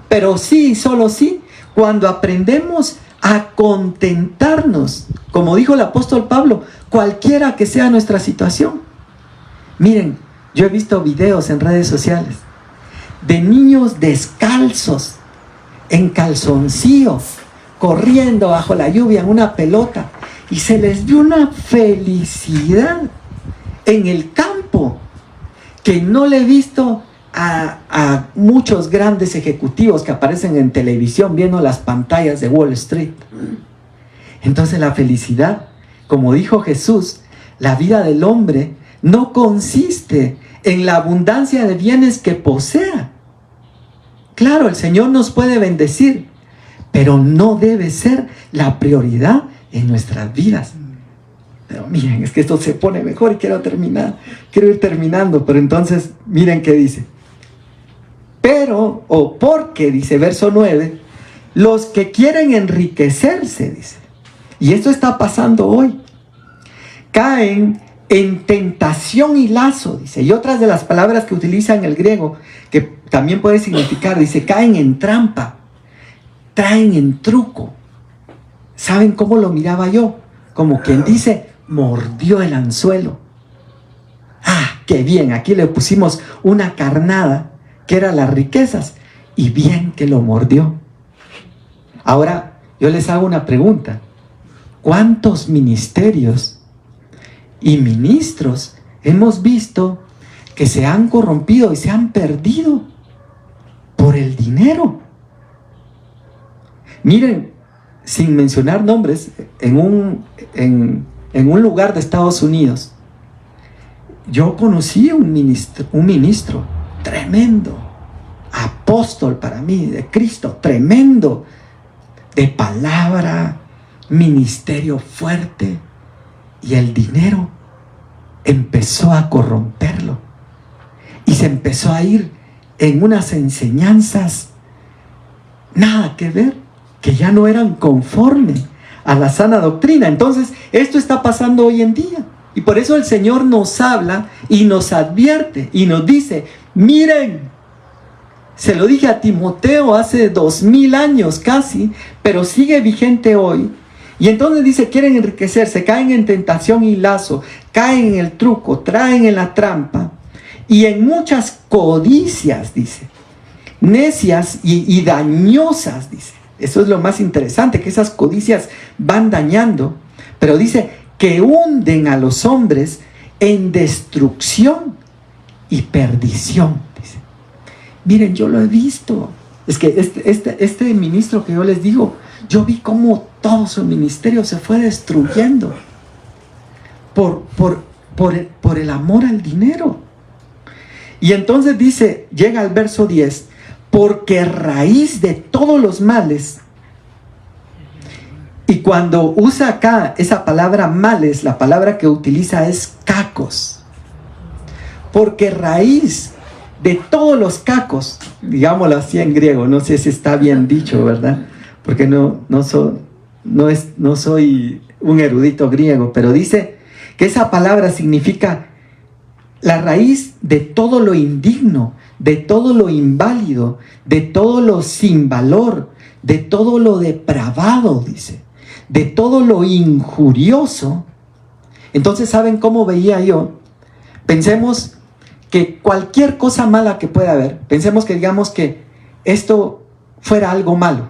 Speaker 1: pero sí, solo sí, cuando aprendemos a contentarnos, como dijo el apóstol Pablo, cualquiera que sea nuestra situación. Miren, yo he visto videos en redes sociales de niños descalzos, en calzoncillos, corriendo bajo la lluvia en una pelota, y se les dio una felicidad en el campo que no le he visto a muchos grandes ejecutivos que aparecen en televisión viendo las pantallas de Wall Street. Entonces la felicidad, como dijo Jesús, la vida del hombre no consiste en la abundancia de bienes que posea. Claro, el Señor nos puede bendecir, pero no debe ser la prioridad en nuestras vidas. Pero miren, es que esto se pone mejor y quiero ir terminando, pero entonces miren qué dice. Pero, o porque, dice verso 9, los que quieren enriquecerse, dice, y esto está pasando hoy, caen en tentación y lazo, dice, y otras de las palabras que utiliza en el griego, que también puede significar, dice, caen en trampa, traen en truco. ¿Saben cómo lo miraba yo? Como quien dice, mordió el anzuelo. Ah, qué bien, aquí le pusimos una carnada, que eran las riquezas, y bien que lo mordió. Ahora, yo les hago una pregunta. ¿Cuántos ministerios y ministros hemos visto que se han corrompido y se han perdido por el dinero? Miren, sin mencionar nombres, en un lugar de Estados Unidos, yo conocí un ministro tremendo, apóstol para mí, de Cristo, tremendo, de palabra, ministerio fuerte, y el dinero empezó a corromperlo, y se empezó a ir en unas enseñanzas nada que ver, que ya no eran conforme a la sana doctrina. Entonces, esto está pasando hoy en día. Y por eso el Señor nos habla y nos advierte y nos dice, miren, se lo dije a Timoteo hace 2000 años casi, pero sigue vigente hoy. Y entonces dice, quieren enriquecerse, caen en tentación y lazo, caen en el truco, traen en la trampa y en muchas codicias, dice, necias y dañosas, dice. Eso es lo más interesante, que esas codicias van dañando, pero dice que hunden a los hombres en destrucción y perdición, dice. Miren, yo lo he visto. Es que este ministro que yo les digo, yo vi cómo todo su ministerio se fue destruyendo por el amor al dinero. Y entonces dice, llega al verso 10, porque raíz de todos los males. Y cuando usa acá esa palabra males, la palabra que utiliza es cacos. Porque raíz de todos los cacos, digámoslo así en griego, no sé si está bien dicho, ¿verdad? Porque no soy un erudito griego, pero dice que esa palabra significa la raíz de todo lo indigno, de todo lo inválido, de todo lo sin valor, de todo lo depravado, dice, de todo lo injurioso. Entonces, ¿saben cómo veía yo? Pensemos que cualquier cosa mala que pueda haber, pensemos que digamos que esto fuera algo malo,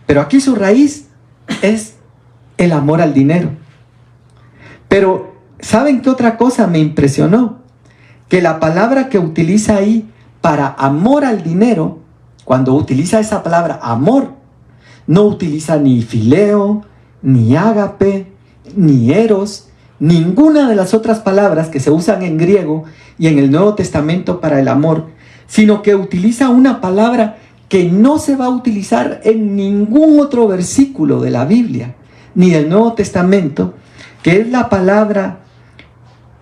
Speaker 1: pero aquí su raíz es el amor al dinero. Pero, ¿saben qué otra cosa me impresionó? Que la palabra que utiliza ahí para amor al dinero, cuando utiliza esa palabra amor, no utiliza ni fileo, ni ágape, ni eros, ninguna de las otras palabras que se usan en griego y en el Nuevo Testamento para el amor, sino que utiliza una palabra que no se va a utilizar en ningún otro versículo de la Biblia, ni del Nuevo Testamento, que es la palabra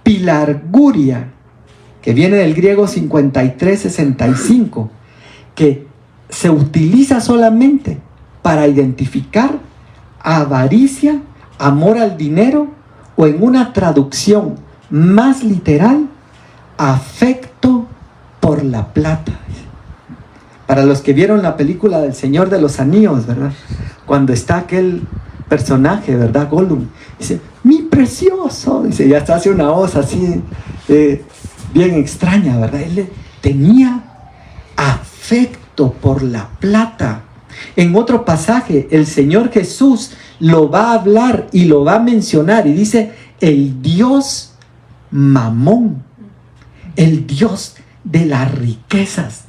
Speaker 1: pilarguria, que viene del griego 53-65, que se utiliza solamente para identificar avaricia, amor al dinero, o en una traducción más literal, afecto por la plata. Para los que vieron la película del Señor de los Anillos, ¿verdad? Cuando está aquel personaje, ¿verdad? Gollum, dice, mi precioso, dice, ya está, hace una voz así, bien extraña, ¿verdad? Él tenía afecto por la plata. En otro pasaje, el Señor Jesús lo va a hablar y lo va a mencionar y dice, el Dios Mamón, el Dios de las riquezas.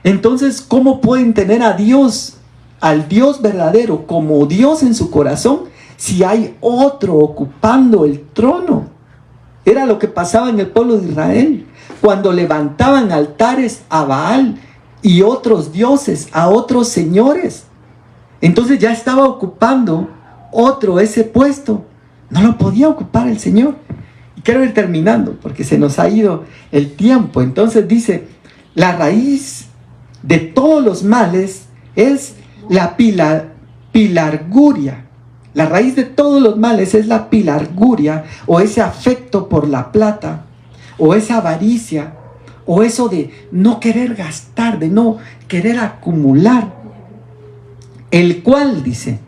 Speaker 1: Entonces, ¿cómo pueden tener a Dios, al Dios verdadero, como Dios en su corazón, si hay otro ocupando el trono? Era lo que pasaba en el pueblo de Israel, cuando levantaban altares a Baal y otros dioses, a otros señores. Entonces ya estaba ocupando otro ese puesto. No lo podía ocupar el Señor. Y quiero ir terminando porque se nos ha ido el tiempo. Entonces dice, la raíz de todos los males es la pilarguria. La raíz de todos los males es la pilarguria, o ese afecto por la plata, o esa avaricia, o eso de no querer gastar, de no querer acumular, el cual, dice,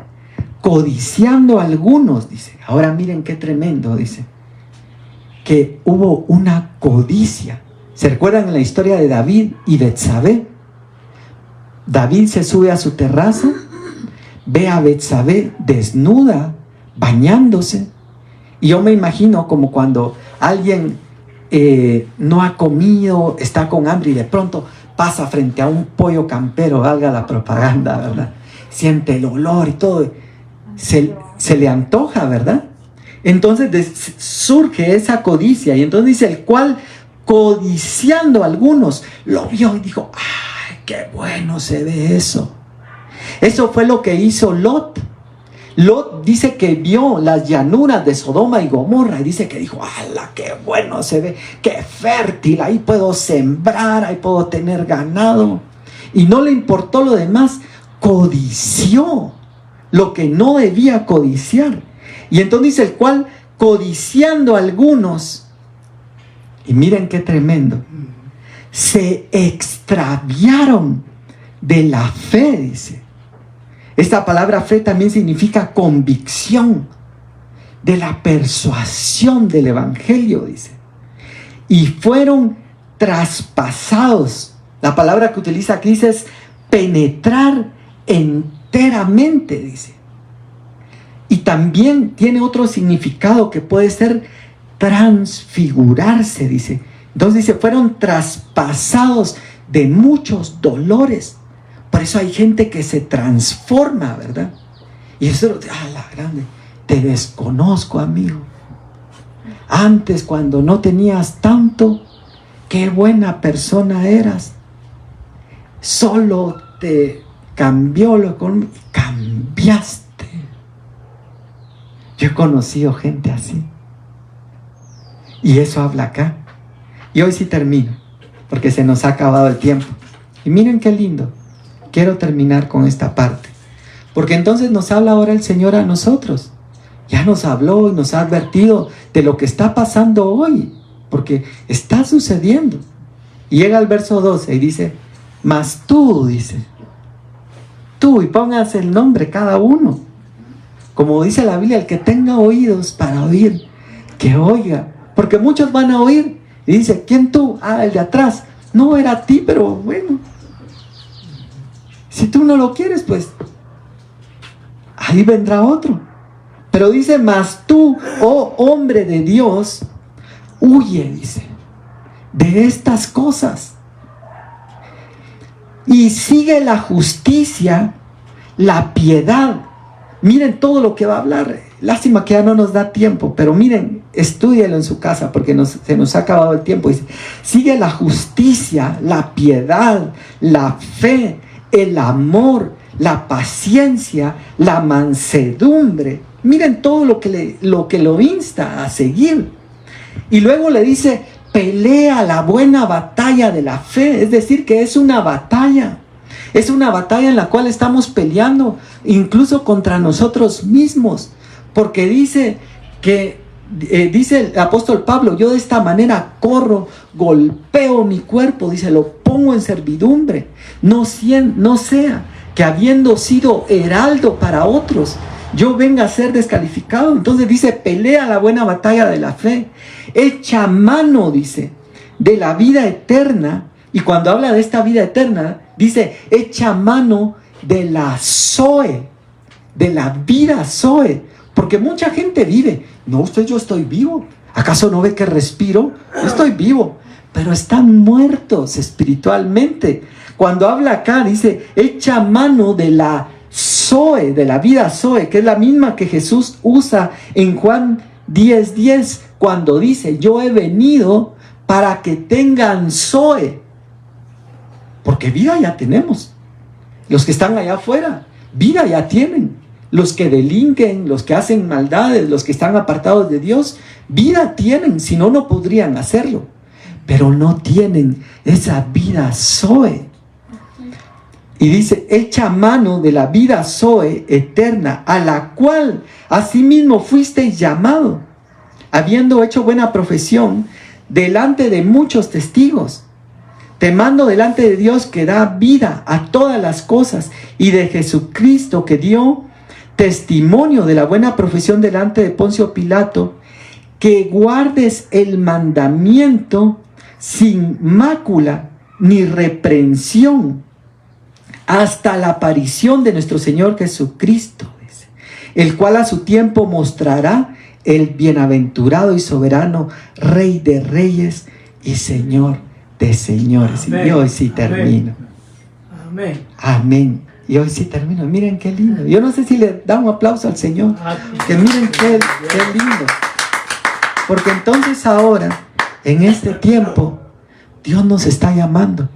Speaker 1: codiciando a algunos, dice, ahora miren qué tremendo, dice, que hubo una codicia. ¿Se recuerdan en la historia de David y Betsabé? David se sube a su terraza, ve a Betsabé desnuda, bañándose, y yo me imagino como cuando alguien no ha comido, está con hambre y de pronto pasa frente a un pollo campero, valga la propaganda, ¿verdad? Siente el olor y todo, se le antoja, ¿verdad? Entonces surge esa codicia, y entonces dice, el cual codiciando a algunos, lo vio y dijo, ¡ay, qué bueno se ve eso! Eso fue lo que hizo Lot. Lot dice que vio las llanuras de Sodoma y Gomorra y dice que dijo, ¡hala, qué bueno se ve! ¡Qué fértil! Ahí puedo sembrar, ahí puedo tener ganado. Y no le importó lo demás, codició lo que no debía codiciar. Y entonces dice, el cual codiciando a algunos, y miren qué tremendo, se extraviaron de la fe, dice. Esta palabra fe también significa convicción, de la persuasión del evangelio, dice. Y fueron traspasados. La palabra que utiliza aquí dice es penetrar enteramente, dice. Y también tiene otro significado que puede ser transfigurarse, dice. Entonces dice, fueron traspasados de muchos dolores. Por eso hay gente que se transforma, ¿verdad? Y eso, la grande, te desconozco, amigo. Antes, cuando no tenías tanto, qué buena persona eras. Solo te cambió lo económico y cambiaste. Yo he conocido gente así. Y eso habla acá. Y hoy sí termino, porque se nos ha acabado el tiempo. Y miren qué lindo. Quiero terminar con esta parte, porque entonces nos habla ahora el Señor a nosotros. Ya nos habló y nos ha advertido de lo que está pasando hoy, porque está sucediendo. Y llega al verso 12 y dice, mas tú, dice, tú, y póngase el nombre cada uno. Como dice la Biblia, el que tenga oídos para oír, que oiga. Porque muchos van a oír. Y dice, ¿quién tú? Ah, el de atrás. No, era a ti, pero bueno. Si tú no lo quieres, pues ahí vendrá otro. Pero dice, mas tú, oh hombre de Dios, huye, dice, de estas cosas. Y sigue la justicia, la piedad. Miren todo lo que va a hablar. Lástima que ya no nos da tiempo, pero miren, estúdielo en su casa porque se nos ha acabado el tiempo. Dice, sigue la justicia, la piedad, la fe, el amor, la paciencia, la mansedumbre. Miren todo lo que lo insta a seguir. Y luego le dice, pelea la buena batalla de la fe. Es decir, que es una batalla. Es una batalla en la cual estamos peleando incluso contra nosotros mismos. Porque dice el apóstol Pablo, yo de esta manera corro, golpeo mi cuerpo, dice, lo pongo en servidumbre. No sea que habiendo sido heraldo para otros, yo venga a ser descalificado. Entonces dice, pelea la buena batalla de la fe. Echa mano, dice, de la vida eterna. Y cuando habla de esta vida eterna, dice, echa mano de la Zoe, de la vida Zoe. Porque mucha gente vive. No, yo estoy vivo. ¿Acaso no ve que respiro? Yo estoy vivo. Pero están muertos espiritualmente. Cuando habla acá, dice, echa mano de la Zoe, de la vida Zoe, que es la misma que Jesús usa en Juan 10:10, cuando dice, yo he venido para que tengan Zoe. Porque vida ya tenemos. Los que están allá afuera, vida ya tienen. Los que delinquen, los que hacen maldades, los que están apartados de Dios, vida tienen, si no, no podrían hacerlo. Pero no tienen esa vida Zoe. Y dice, echa mano de la vida Zoe eterna, a la cual asimismo fuisteis llamado, habiendo hecho buena profesión delante de muchos testigos, temando delante de Dios que da vida a todas las cosas, y de Jesucristo que dio testimonio de la buena profesión delante de Poncio Pilato, que guardes el mandamiento sin mácula ni reprensión hasta la aparición de nuestro Señor Jesucristo, dice, el cual a su tiempo mostrará el bienaventurado y soberano Rey de reyes y Señor de señores. Amén. Y hoy sí termino.
Speaker 2: Amén.
Speaker 1: Amén. Y hoy sí termino. Miren qué lindo. Yo no sé si le da un aplauso al Señor. Que miren qué lindo. Porque entonces ahora, en este tiempo, Dios nos está llamando.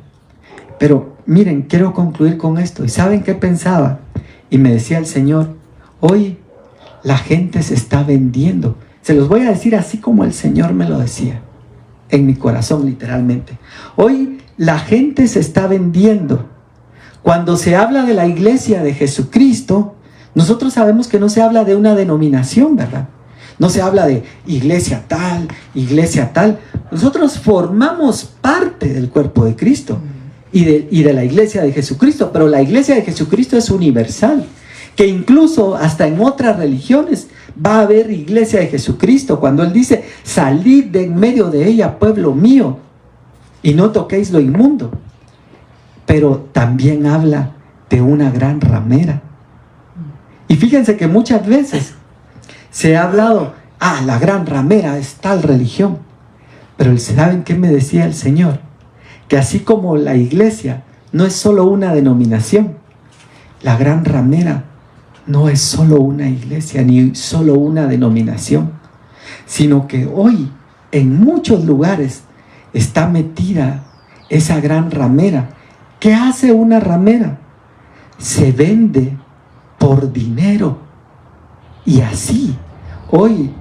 Speaker 1: Pero miren, quiero concluir con esto. ¿Y saben qué pensaba? Y me decía el Señor, hoy la gente se está vendiendo. Se los voy a decir así como el Señor me lo decía. En mi corazón, literalmente. Hoy la gente se está vendiendo. Cuando se habla de la iglesia de Jesucristo, nosotros sabemos que no se habla de una denominación, ¿verdad? No se habla de iglesia tal, iglesia tal. Nosotros formamos parte del cuerpo de Cristo y de la iglesia de Jesucristo, pero la iglesia de Jesucristo es universal, que incluso hasta en otras religiones va a haber iglesia de Jesucristo. Cuando Él dice, salid de en medio de ella, pueblo mío, y no toquéis lo inmundo. Pero también habla de una gran ramera. Y fíjense que muchas veces se ha hablado, la gran ramera es tal religión. Pero ¿saben qué me decía el Señor? Que así como la iglesia no es solo una denominación, la gran ramera no es solo una iglesia ni solo una denominación, sino que hoy en muchos lugares está metida esa gran ramera. ¿Qué hace una ramera? Se vende por dinero. Y así, hoy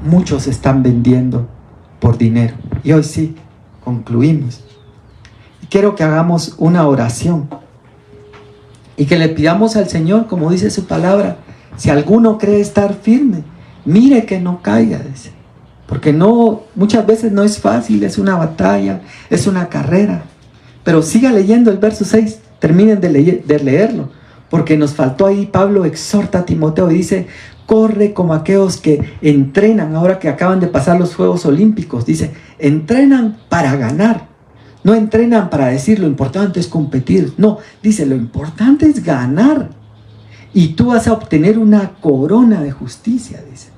Speaker 1: muchos están vendiendo por dinero. Y hoy sí, concluimos. Y quiero que hagamos una oración. Y que le pidamos al Señor, como dice su palabra, si alguno cree estar firme, mire que no caiga, dice. Porque muchas veces no es fácil, es una batalla, es una carrera. Pero siga leyendo el verso 6, terminen de leerlo, porque nos faltó ahí. Pablo exhorta a Timoteo y dice: corre como aquellos que entrenan, ahora que acaban de pasar los Juegos Olímpicos. Dice, entrenan para ganar. No entrenan para decir lo importante es competir. No, dice, lo importante es ganar. Y tú vas a obtener una corona de justicia, dice.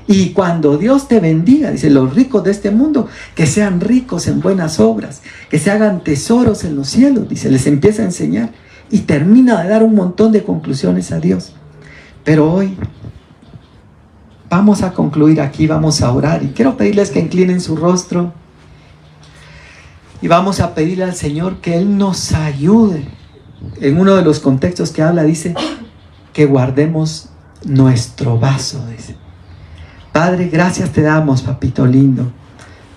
Speaker 1: Y cuando Dios te bendiga, dice, los ricos de este mundo, que sean ricos en buenas obras, que se hagan tesoros en los cielos, dice, les empieza a enseñar. Y termina de dar un montón de conclusiones a Dios. Pero hoy vamos a concluir aquí, vamos a orar. Y quiero pedirles que inclinen su rostro. Y vamos a pedirle al Señor que Él nos ayude. En uno de los contextos que habla, dice que guardemos nuestro vaso, dice. Padre, gracias te damos, papito lindo.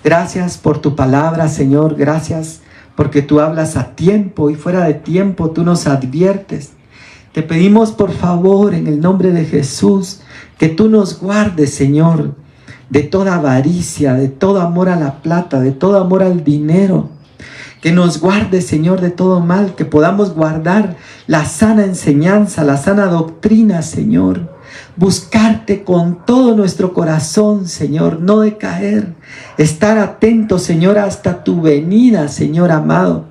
Speaker 1: Gracias por tu palabra, Señor. Gracias porque tú hablas a tiempo y fuera de tiempo tú nos adviertes. Te pedimos, por favor, en el nombre de Jesús, que tú nos guardes, Señor, de toda avaricia, de todo amor a la plata, de todo amor al dinero. Que nos guardes, Señor, de todo mal, que podamos guardar la sana enseñanza, la sana doctrina, Señor. Buscarte con todo nuestro corazón, Señor, no decaer. Estar atentos, Señor, hasta tu venida, Señor amado.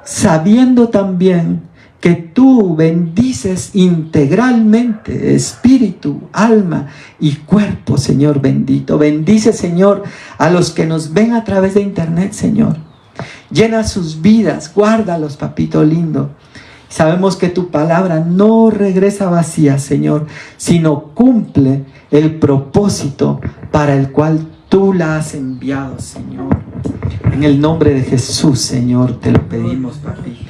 Speaker 1: Sabiendo también que tú bendices integralmente espíritu, alma y cuerpo, Señor bendito. Bendice, Señor, a los que nos ven a través de internet, Señor. Llena sus vidas, guárdalos, papito lindo. Sabemos que tu palabra no regresa vacía, Señor, sino cumple el propósito para el cual tú la has enviado, Señor. En el nombre de Jesús, Señor, te lo pedimos, papi.